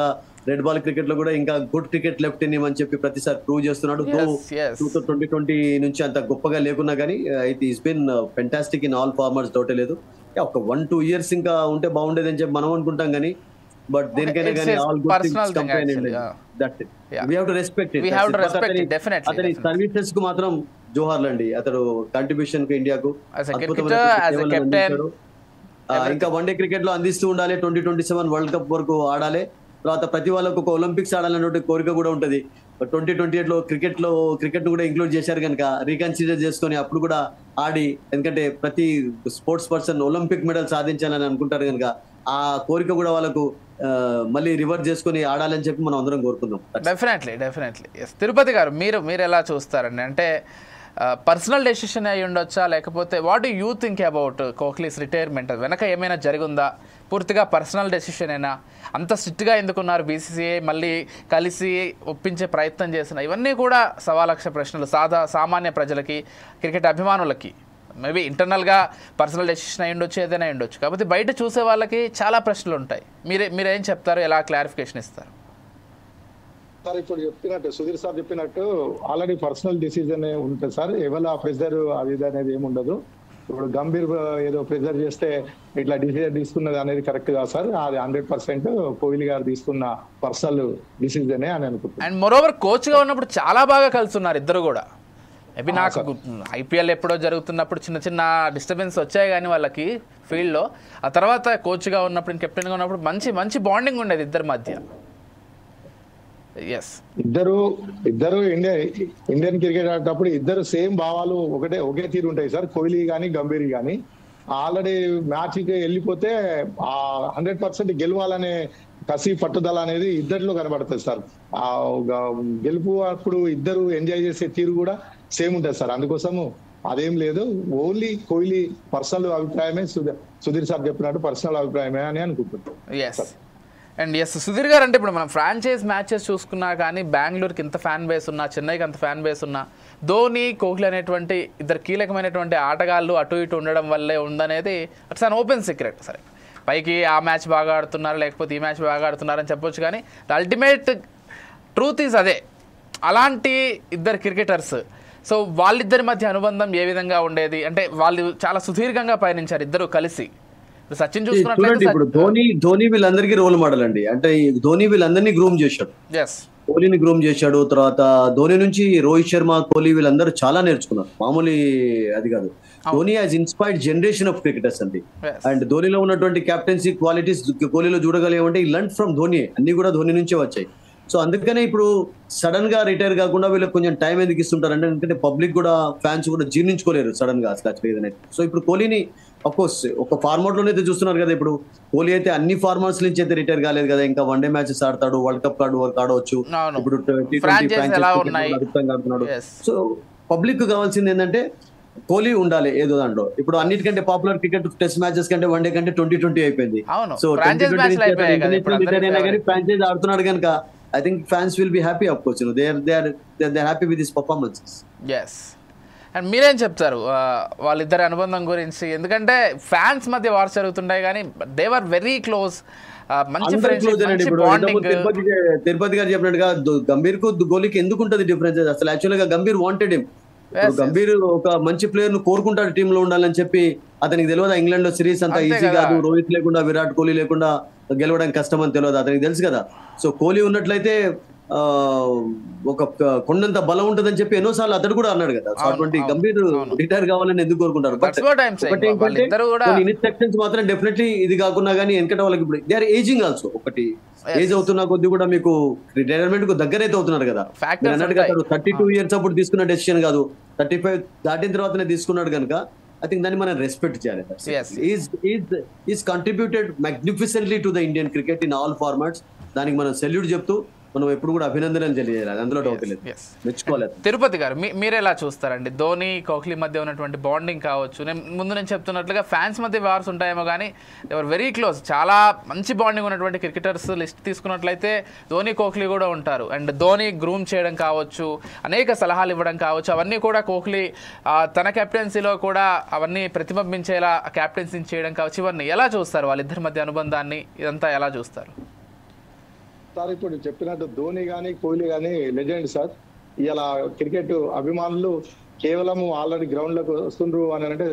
రెడ్ బాల్ క్రికెట్ లో కూడా ఇంకా గుడ్ క్రికెట్ లెఫ్ట్ ఇన్ అని చెప్పి ప్రతిసారి ప్రూవ్ చేస్తున్నాడు. 2020 నుంచి అంత గొప్పగా లేకున్నా కానీ అయితే is been fantastic in all formats, డౌటే లేదు. ఒక 1-2 years ఇంకా ఉంటే బాగుండేది అని చెప్పి మనం అనుకుంటాం. కానీ బట్ దేనికైనా It's కానీ his all good personal things thing company actually, yeah. That Yeah. We have to respect it We have to respect it, definitely, అతని definitely. సర్వీసెస్ కు మాత్రం జోహార్లు అండి. అతడు కంట్రిబ్యూషన్ కు ఇండియాకు As a అద్భుతమైన cricketer, as a సేవలను captain, అందించాడు. ఇంకా వన్డే క్రికెట్ లో అందిస్తూ ఉండాలి. 2027 వరల్డ్ కప్ వరకు ఆడాలి. తర్వాత ప్రతి వాళ్ళకు ఒక ఒలింపిక్స్ ఆడాలనే కోరిక కూడా ఉంటది. 2028 లో క్రికెట్ కూడా ఇంక్లూడ్ చేశారు కనుక రీకన్సిడర్ చేసుకొని అప్పుడు కూడా ఆడి, ఎందుకంటే ప్రతి స్పోర్ట్స్ పర్సన్ ఒలింపిక్ మెడల్ సాధించాలని అనుకుంటారు కనుక ఆ కోరిక కూడా వాళ్ళకు మళ్ళీ రివర్స్ చేసుకొని ఆడాలని చెప్పి మనం అందరం కోరుకుందాం. Definitely yes. తిరుపతి గారు మీరు ఎలా చూస్తారండి? అంటే పర్సనల్ డెసిషన్ అయి ఉండొచ్చా, లేకపోతే what do you think about Kohli's retirement? వెనక ఏమైనా జరిగిందా? పూర్తిగా పర్సనల్ డెసిషన్ అయినా? అంత స్ట్రిక్ట్గా ఎందుకున్నారు బీసీసీఐ? మళ్ళీ కలిసి ఒప్పించే ప్రయత్నం చేసిన ఇవన్నీ కూడా సవాలక్ష ప్రశ్నలు సామాన్య ప్రజలకి, క్రికెట్ అభిమానులకి. మేబీ ఇంటర్నల్గా పర్సనల్ డెసిషన్ అయి ఉండొచ్చు, ఏదైనా అయి ఉండొచ్చు. కాకపోతే బయట చూసే వాళ్ళకి చాలా ప్రశ్నలు ఉంటాయి. మీరేం చెప్తారు? ఎలా క్లారిఫికేషన్ ఇస్తారు? సార్ ఇప్పుడు చెప్పినట్టు సుధీర్ సార్ చెప్పినట్టు ఆల్రెడీ పర్సనల్ డిసిజన్ ఉంటుంది సార్. ఎవరి ప్రెజర్ అది ఇది అనేది ఏమి ఉండదు. ఇప్పుడు గంభీర్ ఏదో ప్రెజర్ చేస్తే ఇట్లా డిసిజన్ తీసుకున్నది అనేది కరెక్ట్ కాదు సార్. అది 100% కోహ్లీ గారు తీసుకున్న పర్సనల్ డిసిజనే అని అనుకుంటున్నాను. అండ్ మోరోవర్ కోచ్గా ఉన్నప్పుడు చాలా బాగా కలుస్తున్నారు ఇద్దరు కూడా. మేబీ నాకు ఐపీఎల్ ఎప్పుడో జరుగుతున్నప్పుడు చిన్న డిస్టర్బెన్స్ వచ్చాయి కానీ వాళ్ళకి ఫీల్డ్లో. ఆ తర్వాత కోచ్గా ఉన్నప్పుడు, కెప్టెన్గా ఉన్నప్పుడు మంచి బాండింగ్ ఉండేది ఇద్దరి మధ్య. ఎస్, ఇద్దరు ఇండియన్ క్రికెట్ ఆడేటప్పుడు ఇద్దరు సేమ్ భావాలు ఒకే తీరు ఉంటాయి సార్. కోహ్లీ కానీ గంభీర్ కానీ ఆల్రెడీ మ్యాచ్ కి వెళ్ళిపోతే ఆ 100% గెలవాలనే కసి పట్టుదల అనేది ఇద్దరిలో కనబడుతుంది సార్. ఆ గెలుపు అప్పుడు ఇద్దరు ఎంజాయ్ చేసే తీరు కూడా సేమ్ ఉంటుంది సార్. అందుకోసము అదేం లేదు. ఓన్లీ కోహ్లీ పర్సనల్ అభిప్రాయమే, సుధీర్ సార్ చెప్పినట్టు పర్సనల్ అభిప్రాయమే అని అనుకుంటున్నాను. అండ్ ఎస్ సుధీర్ గారు, అంటే ఇప్పుడు మనం ఫ్రాంచైజ్ మ్యాచెస్ చూసుకున్నా కానీ బెంగళూరుకి ఇంత ఫ్యాన్ బేస్ ఉన్నా, చెన్నైకి అంత ఫ్యాన్ బేస్ ఉన్నా, ధోని, కోహ్లీ అనేటువంటి ఇద్దరు కీలకమైనటువంటి ఆటగాళ్ళు అటు ఇటు ఉండడం వల్లే ఉందనేది ఇట్స్ అన్ ఓపెన్ సీక్రెట్. సరే, పైకి ఆ మ్యాచ్ బాగా ఆడుతున్నారు, లేకపోతే ఈ మ్యాచ్ బాగా ఆడుతున్నారని చెప్పొచ్చు, కానీ అల్టిమేట్ ట్రూత్ ఈజ్ అదే. అలాంటి ఇద్దరు క్రికెటర్స్, సో వాళ్ళిద్దరి మధ్య అనుబంధం ఏ విధంగా ఉండేది? అంటే వాళ్ళు చాలా సుదీర్ఘంగా పయనించారు ఇద్దరు కలిసి. సచిన్ చూడండి, ఇప్పుడు ధోని వీళ్ళందరికీ రోల్ మోడల్ అండి. అంటే ధోని వీళ్ళందరినీ గ్రూమ్ చేశాడు. కోహ్లీని గ్రూమ్ చేశాడు. తర్వాత ధోని నుంచి రోహిత్ శర్మ, కోహ్లీ వీళ్ళందరూ చాలా నేర్చుకున్నారు. మామూలు అది కాదు. Dhoni has inspired generation of cricketers అండి. అండ్ ధోనిలో ఉన్నటువంటి కెప్టెన్సీ క్వాలిటీస్ కోహ్లీలో చూడగలిగామంటే ఈ లర్న్ ఫ్రమ్ ధోని, అన్ని కూడా ధోని నుంచే వచ్చాయి. సో అందుకనే ఇప్పుడు సడన్ గా రిటైర్ కాకుండా వీళ్ళకి కొంచెం టైం ఎందుకు ఇస్తుంటారంటే, ఎందుకంటే పబ్లిక్ కూడా, ఫ్యాన్స్ కూడా జీర్ణించుకోలేరు సడన్ గా అసలు ఏదైనా. సో ఇప్పుడు కోహ్లీని అఫ్కోర్స్ ఒక ఫార్మాట్ లోనే అయితే చూస్తున్నారు కదా. ఇప్పుడు కోహ్లీ అయితే అన్ని ఫార్మాట్స్ నుంచి అయితే రిటైర్ కాలేదు కదా. ఇంకా వన్డే మ్యాచెస్ ఆడతాడు, వరల్డ్ కప్ ఆడవచ్చు, ఇప్పుడు ఆడుతున్నాడు. సో పబ్లిక్ కావాల్సింది ఏంటంటే కోహ్లీ ఉండాలి ఏదో దాంట్లో. ఇప్పుడు అన్నిటికంటే పాపులర్ క్రికెట్ టెస్ట్ మ్యాచెస్ కంటే వన్డే కంటే 2020 అయిపోయింది. సో 2020 ఫ్రాంచైజ్ ఆడుతున్నాడు కనుక I think fans will be happy, of course. They're happy with his performances. Yes. And మీరేం చెప్తారు వాళ్ళిద్దరి అనుబంధం గురించి? ఎందుకంటే ఫ్యాన్స్ మధ్య వార్స్ జరుగుతుంటాయి కానీ దే ఆర్ వెరీ క్లోజ్, మంచి ఫ్రెండ్షిప్, మంచి బాండింగ్. తిరుపతి గారు చెప్పినట్టుగా గంభీర్ కు కోహ్లీకి ఎందుకు ఉంటుంది డిఫరెన్స్? అసలు యాక్చువల్ గా గంభీర్ వాంటెడ్ హిమ్. గంభీర్ ఒక మంచి ప్లేయర్ ను కోరుకుంటాడు టీమ్ లో ఉండాలని చెప్పి. అతనికి తెలియదు ఇంగ్లాండ్ లో సిరీస్ అంతా ఈజీ కాదు, రోహిత్ లేకుండా, విరాట్ కోహ్లీ లేకుండా గెలవడం కష్టం అని తెలియదు, అతనికి తెలుసు కదా. సో కోహ్లీ ఉన్నట్లయితే ఒక కొండంత బలం ఉంటుందని చెప్పి ఎన్నోసార్లు అతడు కూడా అన్నాడు కదా. సో అటువంటి గంభీర్ రిటైర్ కావాలని ఎందుకు కోరుకుంటారు? బట్ ఇన్స్ట్రక్షన్స్ మాత్రం డెఫినెట్లీ ఇది కాకుండా కానీ ఎందుకంటే వాళ్ళకి ఇప్పుడు దే ఆర్ ఏజింగ్ ఆల్సో. ఒకటి ఏజ్ అవుతున్న కొద్ది కూడా మీకు రిటైర్మెంట్ కు దగ్గర అయితే అవుతున్నారు కదా. అన్నట్టుగా 32 years అప్పుడు తీసుకున్న డెసిషన్ కాదు, 35 దాటిన తర్వాతనే తీసుకున్నాడు కనుక I think దాన్ని మనం రెస్పెక్ట్ చేయాలి. Is contributed magnificently to the Indian cricket in all formats. దానికి మనం సెల్యూట్ చెప్తూ మనం ఎప్పుడు కూడా అభినందనలు తెలియజేయాలి, అందులో డౌట్ లేదు, మెచ్చుకోలేదు. తిరుపతి గారు, మీరు ఎలా చూస్తారండి ధోని, కోహ్లీ మధ్య ఉన్నటువంటి బాండింగ్ కావచ్చు? నేను చెప్తున్నట్లుగా ఫ్యాన్స్ మధ్య వార్స్ ఉంటాయేమో కానీ ఎవరు వెరీ క్లోజ్, చాలా మంచి బాండింగ్ ఉన్నటువంటి క్రికెటర్స్ లిస్ట్ తీసుకున్నట్లయితే ధోని, కోహ్లీ కూడా ఉంటారు. అండ్ ధోని గ్రూమ్ చేయడం కావచ్చు, అనేక సలహాలు ఇవ్వడం కావచ్చు, అవన్నీ కూడా కోహ్లీ తన కెప్టెన్సీలో కూడా అవన్నీ ప్రతిబింబించేలా కెప్టెన్సీ చేయడం కావచ్చు. ఇవన్నీ ఎలా చూస్తారు? వాళ్ళిద్దరి మధ్య అనుబంధాన్ని ఇదంతా ఎలా చూస్తారు? సార్ ఇప్పుడు చెప్పినట్టు ధోని కానీ కోహ్లీ కానీ లెజెండ్ సార్. ఇలా క్రికెట్ అభిమానులు కేవలం ఆల్రెడీ గ్రౌండ్ లోకి వస్తుండ్రు అని అంటే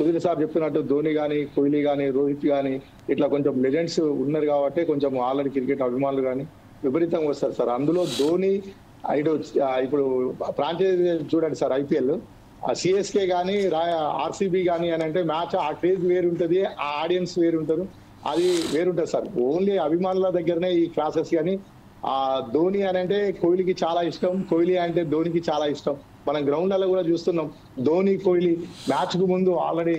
సుధీర్ సార్ చెప్పినట్టు ధోని కానీ, కోహ్లీ కానీ, రోహిత్ కానీ ఇట్లా కొంచెం లెజెండ్స్ ఉన్నారు కాబట్టి కొంచెం ఆల్రెడీ క్రికెట్ అభిమానులు కానీ విపరీతంగా వస్తారు సార్. అందులో ధోని ఇప్పుడు ఫ్రాంచైజీ చూడండి సార్, ఐపీఎల్ సిఎస్కే కానీ ఆర్సీబీ కానీ అని అంటే మ్యాచ్ ఆ క్రేజ్ వేరుంటది, ఆ ఆడియన్స్ వేరుంటారు, అది వేరుంటది సార్. ఓన్లీ అభిమానుల దగ్గరనే ఈ క్లాసెస్. కానీ ఆ ధోని అని అంటే కోహ్లీకి చాలా ఇష్టం, కోహ్లీ అంటే ధోనికి చాలా ఇష్టం. మనం గ్రౌండ్లలో కూడా చూస్తున్నాం, ధోని కోహ్లీ మ్యాచ్ కు ముందు ఆల్రెడీ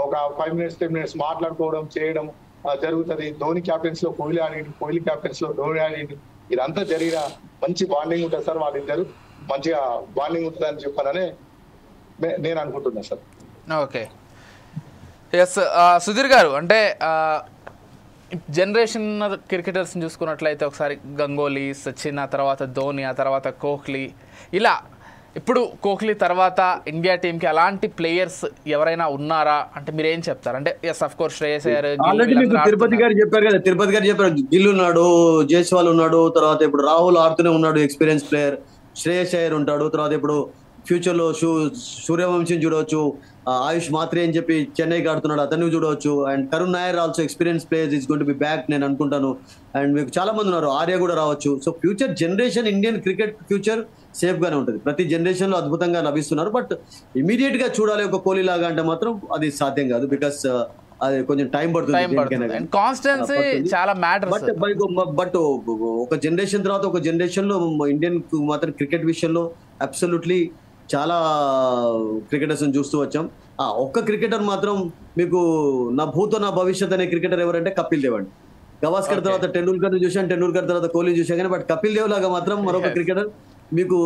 ఒక 5 minutes 10 minutes మాట్లాడుకోవడం చేయడం జరుగుతుంది. ధోని క్యాప్టెన్స్ లో కోహ్లీ ఆడింది, కోహ్లీ క్యాప్టెన్స్ లో ధోని ఆడింది. ఇదంతా జరిగిన మంచి బాండింగ్ ఉంటుంది సార్, వాళ్ళిద్దరు మంచిగా బాండింగ్ ఉంటుంది అని చెప్పానని నేను అనుకుంటున్నా సార్. ఓకే, ఎస్ సుధీర్ గారు, అంటే జనరేషన్ క్రికెటర్స్ని చూసుకున్నట్లయితే ఒకసారి గంగోలీ, సచిన్, ఆ తర్వాత ధోని, ఆ తర్వాత కోహ్లీ, ఇలా ఇప్పుడు కోహ్లీ తర్వాత ఇండియా టీంకి అలాంటి ప్లేయర్స్ ఎవరైనా ఉన్నారా అంటే మీరు ఏం చెప్తారు? అంటే yes of course Shreyas Iyer, Tirupati garu చెప్పారు కదా, తిరుపతి గారు చెప్పారు, గిల్ ఉన్నాడు, జైస్వాల్ ఉన్నాడు, తర్వాత ఇప్పుడు రాహుల్ ఆడుతూనే ఉన్నాడు, ఎక్స్పీరియన్స్ ప్లేయర్. శ్రేయస్ అయ్యర్ ఉంటాడు, తర్వాత ఇప్పుడు ఫ్యూచర్ లో సూర్యవంశం చూడవచ్చు, ఆయుష్ మాత్రే అని చెప్పి చెన్నైకి ఆడుతున్నాడు, అతన్ని చూడవచ్చు. And Karun Nair also experience players is going to be back నేను అనుకుంటాను. అండ్ మీకు చాలా మంది ఉన్నారు, ఆర్య కూడా రావచ్చు. So future generation Indian cricket future safe గానే ఉంటుంది. ప్రతి జనరేషన్ లో అద్భుతంగా లభిస్తున్నారు. బట్ ఇమీడియట్ గా చూడాలి ఒక కోహ్లీ లాగా అంటే మాత్రం అది సాధ్యం కాదు. బికాస్ అది కొంచెం టైం పడుతుంది. కాన్స్టెన్సీ చాలా మ్యాటర్. బట్ ఒక జనరేషన్ తర్వాత ఒక జనరేషన్ లో ఇండియన్ మాత్రం క్రికెట్ విషయంలో అబ్సల్యూట్లీ చాలా క్రికెటర్స్ చూస్తూ వచ్చాం. ఒక్క క్రికెటర్ మాత్రం మీకు నా భూతో నా భవిష్యత్ అనే క్రికెటర్ ఎవరంటే కపిల్ దేవ్ అండి. గవాస్కర్ తర్వాత టెండూల్కర్ చూసాను, టెండూల్కర్ తర్వాత కోహ్లీ చూసాను, కానీ బట్ కపిల్ దేవ్ లాగా మాత్రం మరొక క్రికెటర్ మీకు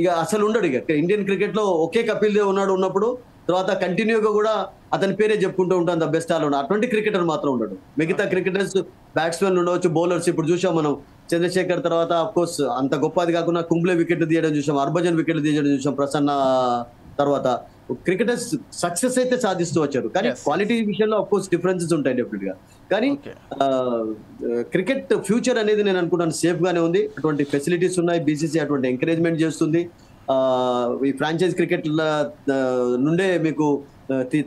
ఇక అసలు ఉండడు. ఇక ఇండియన్ క్రికెట్ లో ఒకే కపిల్ దేవ్ ఉన్నప్పుడు తర్వాత కంటిన్యూగా కూడా అతని పేరే చెప్పుకుంటూ ఉంటాను ద బెస్ట్ ఆల్. అటువంటి క్రికెటర్ మాత్రం ఉండడు. మిగతా క్రికెటర్స్ బ్యాట్స్మెన్ ఉండవచ్చు, బౌలర్స్ ఇప్పుడు చూసాం మనం, చంద్రశేఖర్ తర్వాత అఫ్ కోర్స్ అంత గొప్పది కాకుండా కుంబ్లే వికెట్ తీయడం చూసాం, హర్భజన్ వికెట్ తీయడం చూసాం, ప్రసన్న తర్వాత క్రికెటర్స్ సక్సెస్ అయితే సాధిస్తూ వచ్చారు. కానీ క్వాలిటీ విషయంలో అఫ్ కోర్స్ డిఫరెన్సెస్ ఉంటాయి డెఫినెట్ గా. కానీ క్రికెట్ ఫ్యూచర్ అనేది నేను అనుకుంటాను సేఫ్ గానే ఉంది. అటువంటి ఫెసిలిటీస్ ఉన్నాయి, బీసీసీ అటువంటి ఎంకరేజ్మెంట్ చేస్తుంది. ఈ ఫ్రాంచైజ్ క్రికెట్ నుండే మీకు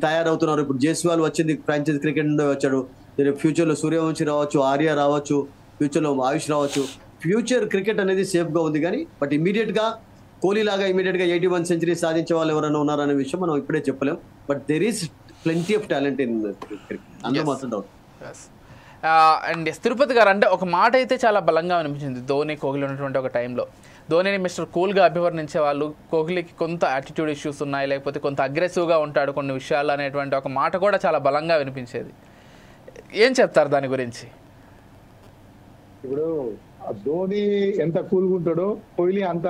తయారవుతున్నారు. ఇప్పుడు జైస్వాల్ వచ్చింది, ఫ్రాంచైజ్ క్రికెట్ నుండే వచ్చాడు. ఫ్యూచర్ లో సూర్యవంశి రావచ్చు, ఆర్య రావచ్చు, ఫ్యూచర్ లో ఆయుష్ రావచ్చు. ఫ్యూచర్ క్రికెట్ అనేది సేఫ్ గా ఉంది. కానీ బట్ ఇమీడియట్ గా కోహ్లీ లాగా ఇమీడియట్ గా 81 సెంచరీ సాధించే వాళ్ళు ఎవరైనా ఉన్నారనే విషయం మనం ఇప్పుడే చెప్పలేం. But there is plenty of talent in cricket, అందులో మాత్రం డౌట్. అండ్ తిరుపతి గారు, అంటే ఒక మాట అయితే చాలా బలంగా అనిపించింది ధోని కోహ్లీ ఉన్నటువంటి ఒక టైంలో. ధోనిని మిస్టర్ కూల్గా అభివర్ణించే వాళ్ళు, కోహ్లీకి కొంత యాటిట్యూడ్ ఇష్యూస్ ఉన్నాయి, లేకపోతే కొంత అగ్రెసివ్గా ఉంటాడు కొన్ని విషయాలు అనేటువంటి ఒక మాట కూడా చాలా బలంగా వినిపించేది. ఏం చెప్తారు దాని గురించి? ఇప్పుడు ధోని ఎంత కూల్గా ఉంటాడో కోహ్లీ అంత,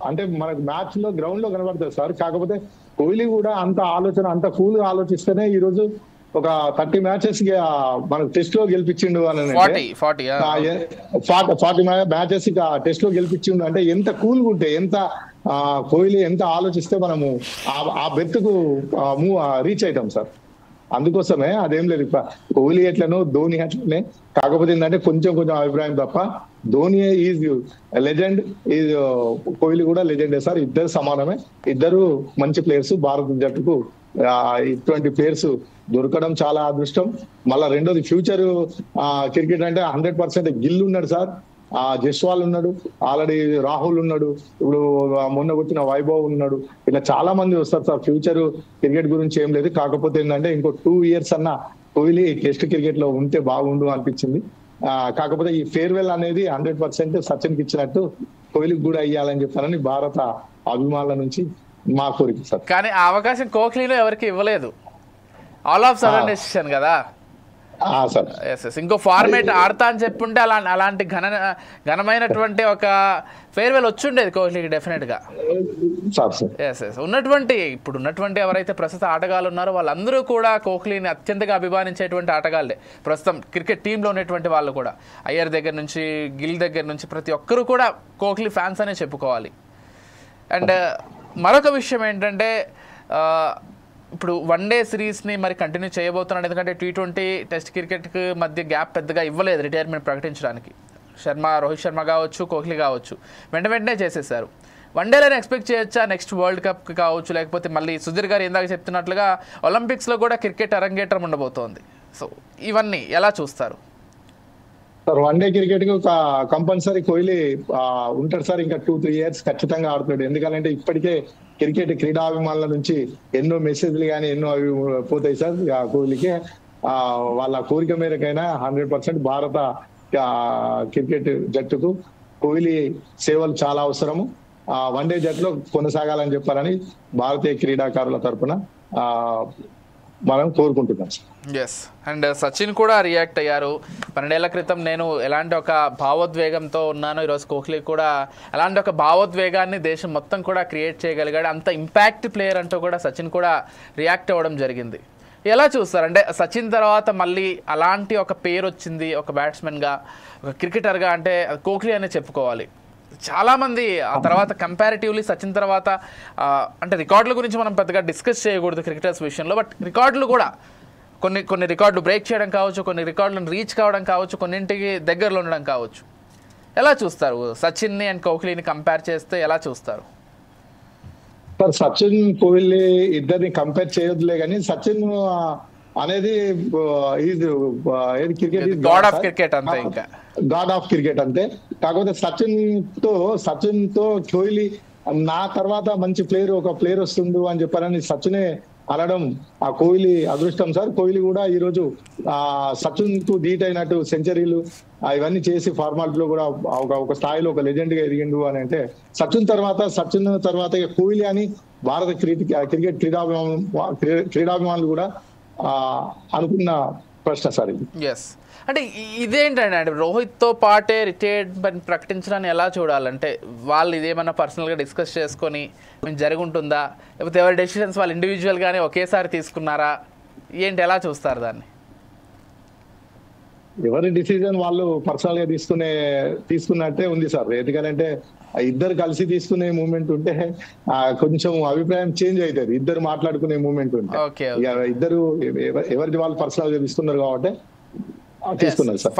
అంటే మనకు మ్యాచ్ లో గ్రౌండ్ లో కనబడుతుంది సార్. కాకపోతే కోహ్లీ కూడా అంత ఆలోచన, అంత కూల్ గా ఆలోచిస్తేనే ఈ రోజు ఒక 30 మ్యాచెస్ మనకు టెస్ట్ లో గెలిపించిండు అని, 40 మ్యాచెస్ టెస్ట్ లో గెలిపించిండు అంటే ఎంత కూల్గా ఉంటే, ఎంత కోహ్లీ ఎంత ఆలోచిస్తే మనము ఆ బెర్త్ కు రీచ్ అవుతాం సార్. అందుకోసమే అదేం లేదు, కోహ్లీ ఎట్లనో ధోని అట్లనే. కాకపోతే ఏంటంటే కొంచెం అభిప్రాయం తప్ప Dhoni is legend, is Kohli కూడా లెజెండే సార్. ఇద్దరు సమానమే, ఇద్దరు మంచి ప్లేయర్స్. భారత జట్టుకు ఇటువంటి ప్లేయర్స్ దొరకడం చాలా అదృష్టం. మళ్ళా రెండోది ఫ్యూచర్ క్రికెట్ అంటే 100% గిల్ ఉన్నాడు సార్, జైస్వాల్ ఉన్నాడు, ఆల్రెడీ రాహుల్ ఉన్నాడు, ఇప్పుడు మొన్న వచ్చిన వైభవ్ ఉన్నాడు. ఇలా చాలా మంది వస్తారు సార్. ఫ్యూచర్ క్రికెట్ గురించి ఏం లేదు. కాకపోతే ఏంటంటే ఇంకో 2 years అన్న కోహ్లీ టెస్ట్ క్రికెట్ లో ఉంటే బాగుండు అనిపించింది. కాకపోతే ఈ ఫేర్వెల్ అనేది 100% సచిన్ కి ఇచ్చినట్టు కోహ్లీకి కూడా ఇవ్వాలని చెప్పారని భారత అభిమానుల నుంచి మా కోరిక సార్. కానీ ఆ అవకాశం కోహ్లీలో ఎవరికి ఇవ్వలేదు. ఆల్ ఆఫ్ సడన్ డెసిషన్ కదా. ఇంకో ఫార్మేట్ ఆడతా అని చెప్పుంటే అలాంటి ఘనమైనటువంటి ఒక ఫేర్వెల్ వచ్చుండేది కోహ్లీకి డెఫినెట్గా. ఇప్పుడు ఉన్నటువంటి ఎవరైతే ప్రస్తుత ఆటగాళ్ళు ఉన్నారో వాళ్ళందరూ కూడా కోహ్లీని అత్యంతగా అభిమానించేటువంటి ఆటగాళ్ళే. ప్రస్తుతం క్రికెట్ టీంలో ఉన్నటువంటి వాళ్ళు కూడా, అయ్యర్ దగ్గర నుంచి గిల్ దగ్గర నుంచి ప్రతి ఒక్కరూ కూడా కోహ్లీ ఫ్యాన్స్ అనే చెప్పుకోవాలి. అండ్ మరొక విషయం ఏంటంటే, ఇప్పుడు వన్డే సిరీస్ని మరి కంటిన్యూ చేయబోతున్నాడు. ఎందుకంటే T20 టెస్ట్ క్రికెట్కి మధ్య గ్యాప్ పెద్దగా ఇవ్వలేదు రిటైర్మెంట్ ప్రకటించడానికి. రోహిత్ శర్మ కావచ్చు, కోహ్లీ కావచ్చు, వెంటనే చేసేసారు. వన్డేలోనే ఎక్స్పెక్ట్ చేయొచ్చా నెక్స్ట్ వరల్డ్ కప్కి కావచ్చు, లేకపోతే మళ్ళీ సుధీర్ గారు ఇందాక చెప్తున్నట్లుగా ఒలింపిక్స్లో కూడా క్రికెట్ అరంగేట్రం ఉండబోతోంది. సో ఇవన్నీ ఎలా చూస్తారు సార్? వన్డే క్రికెట్ కు కంపల్సరీ కోహ్లీ ఉంటాడు సార్. ఇంకా 2-3 years ఖచ్చితంగా ఆడుతాడు. ఎందుకంటే ఇప్పటికే క్రికెట్ క్రీడాభిమానుల నుంచి ఎన్నో మెసేజ్లు కానీ ఎన్నో అవి పోతాయి సార్. కోహ్లీకి వాళ్ళ కోరిక మేరకైనా 100% భారత క్రికెట్ జట్టుకు కోహ్లీ సేవలు చాలా అవసరము. వన్డే జట్టులో కొనసాగాలని చెప్పాలని భారతీయ క్రీడాకారుల తరఫున మనం కోరుకుంటున్నాం సార్. ఎస్, అండ్ సచిన్ కూడా రియాక్ట్ అయ్యారు. 12 ఏళ్ల క్రితం నేను ఎలాంటి ఒక భావోద్వేగంతో ఉన్నానో ఈరోజు కోహ్లీ కూడా అలాంటి ఒక భావోద్వేగాన్ని దేశం మొత్తం కూడా క్రియేట్ చేయగలిగాడు. అంత ఇంపాక్ట్ ప్లేయర్ అంటూ కూడా సచిన్ కూడా రియాక్ట్ అవ్వడం జరిగింది. ఎలా చూస్తారు? అంటే సచిన్ తర్వాత మళ్ళీ అలాంటి ఒక పేరు వచ్చింది ఒక బ్యాట్స్మెన్గా, ఒక క్రికెటర్గా, అంటే కోహ్లీ అనే చెప్పుకోవాలి. చాలామంది ఆ తర్వాత కంపారిటివ్లీ సచిన్ తర్వాత అంటే రికార్డుల గురించి మనం పెద్దగా డిస్కస్ చేయకూడదు క్రికెటర్స్ విషయంలో, బట్ రికార్డులు కూడా కొన్ని రికార్డులు బ్రేక్ చేయడం కావచ్చు, కొన్ని రికార్డులను రీచ్ కావడం కావచ్చు, కొన్నింటికి దగ్గరలో ఉండడం కావచ్చు. ఎలా చూస్తారు సచిన్ని అండ్ కోహ్లీని కంపేర్ చేస్తే? ఎలా చూస్తారు సార్? సచిన్ కోహ్లీ ఇద్దరిని కంపేర్ చేయొద్దులే కానీ సచిన్ అనేది క్రికెట్ గాడ్ ఆఫ్ క్రికెట్ అంతే, ఇంకా గాడ్ ఆఫ్ క్రికెట్ అంతే. కాకపోతే సచిన్ తో కోహ్లీ నా తర్వాత మంచి ఒక ప్లేయర్ వస్తుంది అని చెప్పారని సచినే అనడం ఆ కోహ్లీ అదృష్టం సార్. కోహ్లీ కూడా ఈ రోజు సచిన్ కు ధీట్ అయినట్టు సెంచరీలు ఇవన్నీ చేసి ఫార్మాట్ కూడా ఒక స్థాయిలో ఒక లెజెండ్ గా ఎదిగిండు అని అంటే సచిన్ తర్వాత కోహ్లీ అని భారత క్రికెట్ క్రీడాభిమానులు కూడా అనుకున్న ప్రశ్న సార్ ఇది. ఎస్, అంటే ఇదేంటండి, అంటే రోహిత్తో పాటే రిటైర్మెంట్ ప్రకటించడాన్ని ఎలా చూడాలంటే వాళ్ళు ఇదేమన్నా పర్సనల్గా డిస్కస్ చేసుకొని మేము జరుగుంటుందా, లేకపోతే ఎవరి డెసిషన్స్ వాళ్ళు ఇండివిజువల్గానే ఒకేసారి తీసుకున్నారా ఏంటి, ఎలా చూస్తారు దాన్ని? ఎవరి డిసిజన్ వాళ్ళు పర్సనల్ గా తీసుకున్నట్టే ఉంది సార్. ఎందుకంటే ఇద్దరు కలిసి తీసుకునే మూమెంట్ ఉంటే కొంచెం అభిప్రాయం చేంజ్ అవుతుంది. ఇద్దరు మాట్లాడుకునే మూమెంట్ ఉంటే ఇద్దరు ఎవరిది వాళ్ళు పర్సనల్ గా తీసుకున్నారు కాబట్టి తీసుకున్నారు సార్.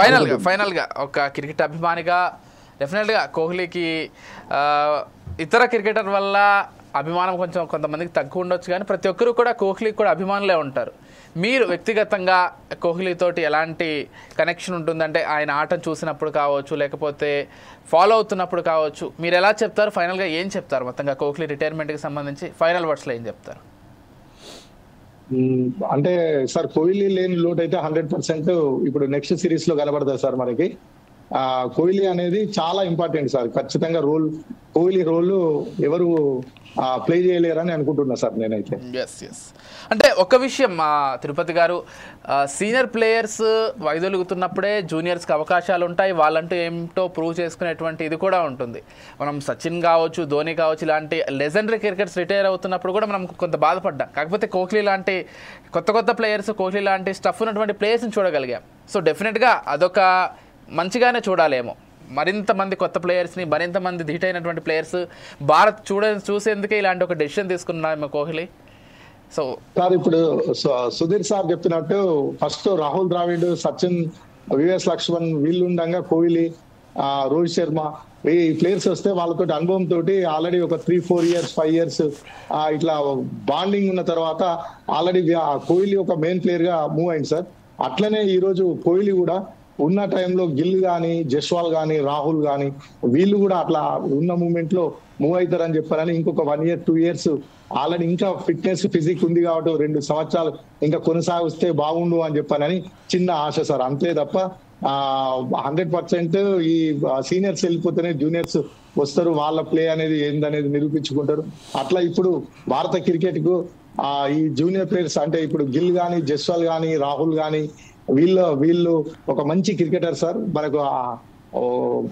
ఫైనల్ గా ఒక క్రికెట్ అభిమానిగా డెఫినెట్గా కోహ్లీకి ఇతర క్రికెటర్ వల్ల అభిమానం కొంతమందికి తక్కువ ఉండొచ్చు, కానీ ప్రతి ఒక్కరు కూడా కోహ్లీకి కూడా అభిమానులే ఉంటారు. మీరు వ్యక్తిగతంగా కోహ్లీతోటి ఎలాంటి కనెక్షన్ ఉంటుందంటే ఆయన ఆటను చూసినప్పుడు కావచ్చు, లేకపోతే ఫాలో అవుతున్నప్పుడు కావచ్చు, మీరు ఎలా చెప్తారు? ఫైనల్గా ఏం చెప్తారు మొత్తంగా కోహ్లీ రిటైర్మెంట్కి సంబంధించి ఫైనల్ వర్డ్స్లో ఏం చెప్తారు? అంటే సార్ కోహ్లీ లేని లోటు అయితే 100% ఇప్పుడు నెక్స్ట్ సిరీస్ లో కనబడుతుంది సార్ మనకి. కోహ్లీ అనేది చాలా ఇంపార్టెంట్ సార్. ఖచ్చితంగా కోహ్లీ రోల్ ఎవరు ప్లే చేయలేరని అనుకుంటున్నా సార్ నేనైతే. అంటే ఒక విషయం తిరుపతి గారు, సీనియర్ ప్లేయర్స్ వైదొలుగుతున్నప్పుడే జూనియర్స్కి అవకాశాలు ఉంటాయి, వాళ్ళంటూ ఏమిటో ప్రూవ్ చేసుకునేటువంటి ఇది కూడా ఉంటుంది. మనం సచిన్ కావచ్చు, ధోని కావచ్చు, ఇలాంటి లెజెండరీ క్రికెటర్స్ రిటైర్ అవుతున్నప్పుడు కూడా మనం కొంత బాధపడ్డాం. కాకపోతే కోహ్లీ లాంటి కొత్త ప్లేయర్స్, కోహ్లీ లాంటి స్టఫ్ ఉన్నటువంటి ప్లేయర్స్ని చూడగలిగాం. సో డెఫినెట్గా అదొక మంచిగానే చూడాలేమో. మరింత మంది కొత్త ప్లేయర్స్ని, మరింత మంది ధీటైనటువంటి ప్లేయర్స్ భారత్ చూసేందుకే ఇలాంటి ఒక డెసిషన్ తీసుకున్నాము కోహ్లీ. సో సార్ ఇప్పుడు సుధీర్ సార్ చెప్పినట్టు ఫస్ట్ రాహుల్ ద్రావిడ్, సచిన్, విఎస్ లక్ష్మణ్ వీళ్ళు ఉండగా కోహ్లీ, రోహిత్ శర్మ ఈ ప్లేయర్స్ వస్తే వాళ్ళతో అనుభవంతో ఆల్రెడీ ఒక 3-4 years 5 years ఇట్లా బాండింగ్ ఉన్న తర్వాత ఆల్రెడీ కోహ్లీ ఒక మెయిన్ ప్లేయర్ గా మూవ్ అయింది సార్. అట్లనే ఈ రోజు కోహ్లీ కూడా ఉన్న టైంలో గిల్ కానీ, జస్వాల్ కానీ, రాహుల్ కానీ వీళ్ళు కూడా అట్లా ఉన్న మూమెంట్ లో మూవ్ అవుతారని చెప్పారని ఇంకొక 1 year 2 years ఆల్రెడీ ఇంకా ఫిట్నెస్ ఫిజిక్ ఉంది కాబట్టి 2 సంవత్సరాలు ఇంకా కొనసాగిస్తే బాగుండు అని చెప్పానని చిన్న ఆశ సార్. అంతే తప్ప 100% ఈ సీనియర్స్ వెళ్ళిపోతేనే జూనియర్స్ వస్తారు, వాళ్ళ ప్లే అనేది ఏందనేది నిరూపించుకుంటారు. అట్లా ఇప్పుడు భారత క్రికెట్ కు ఈ జూనియర్ ప్లేయర్స్ అంటే ఇప్పుడు గిల్ కానీ, జస్వాల్ కానీ, రాహుల్ కానీ వీళ్ళు ఒక మంచి క్రికెటర్ సార్. మనకు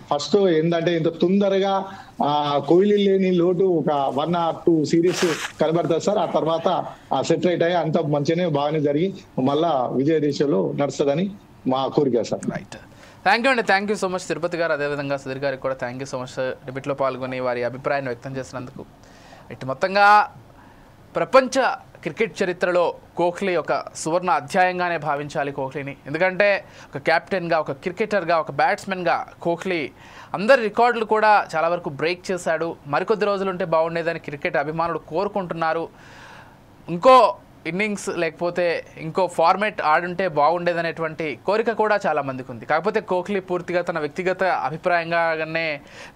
ఫస్ట్ ఏంటంటే ఇంత తొందరగా కోహ్లీ లేని లోటు ఒక 1 or 2 series కనబడుతుంది సార్. ఆ తర్వాత సెట్ రైట్ అయ్యి అంత మంచిగానే బాగానే జరిగి మళ్ళా విజయ దేశంలో నడుస్తుందని మా కోరిక సార్. రైట్, థ్యాంక్ యూ అండి. Thank you so much Tirupati గారు. అదేవిధంగా సుధీర్ గారికి కూడా థ్యాంక్ యూ సో మచ్ డిబేట్లో పాల్గొని వారి అభిప్రాయాన్ని వ్యక్తం చేసినందుకు. ఇటు మొత్తంగా ప్రపంచ క్రికెట్ చరిత్రలో కోహ్లీ ఒక సువర్ణ అధ్యాయంగానే భావించాలి కోహ్లీని. ఎందుకంటే ఒక కెప్టెన్గా, ఒక క్రికెటర్గా, ఒక బ్యాట్స్మెన్గా కోహ్లీ అందరి రికార్డులు కూడా చాలా వరకు బ్రేక్ చేశాడు. మరికొద్ది రోజులు ఉంటే బాగుండేదని క్రికెట్ అభిమానులు కోరుకుంటున్నారు. ఇంకో ఇన్నింగ్స్ లేకపోతే ఇంకో ఫార్మేట్ ఆడుంటే బాగుండేదనేటువంటి కోరిక కూడా చాలా మందికి ఉంది. కాకపోతే కోహ్లీ పూర్తిగా తన వ్యక్తిగత అభిప్రాయంగానే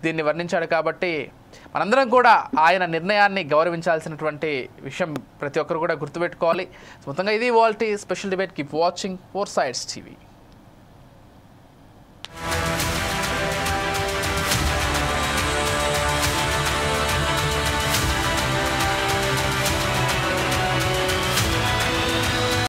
దీన్ని వర్ణించాడు కాబట్టి మనందరం కూడా ఆయన నిర్ణయాన్ని గౌరవించాల్సినటువంటి విషయం ప్రతి ఒక్కరు కూడా గుర్తుపెట్టుకోవాలి. మొత్తంగా ఇది ఇవాల్టి special debate. Keep watching 4 Sides TV.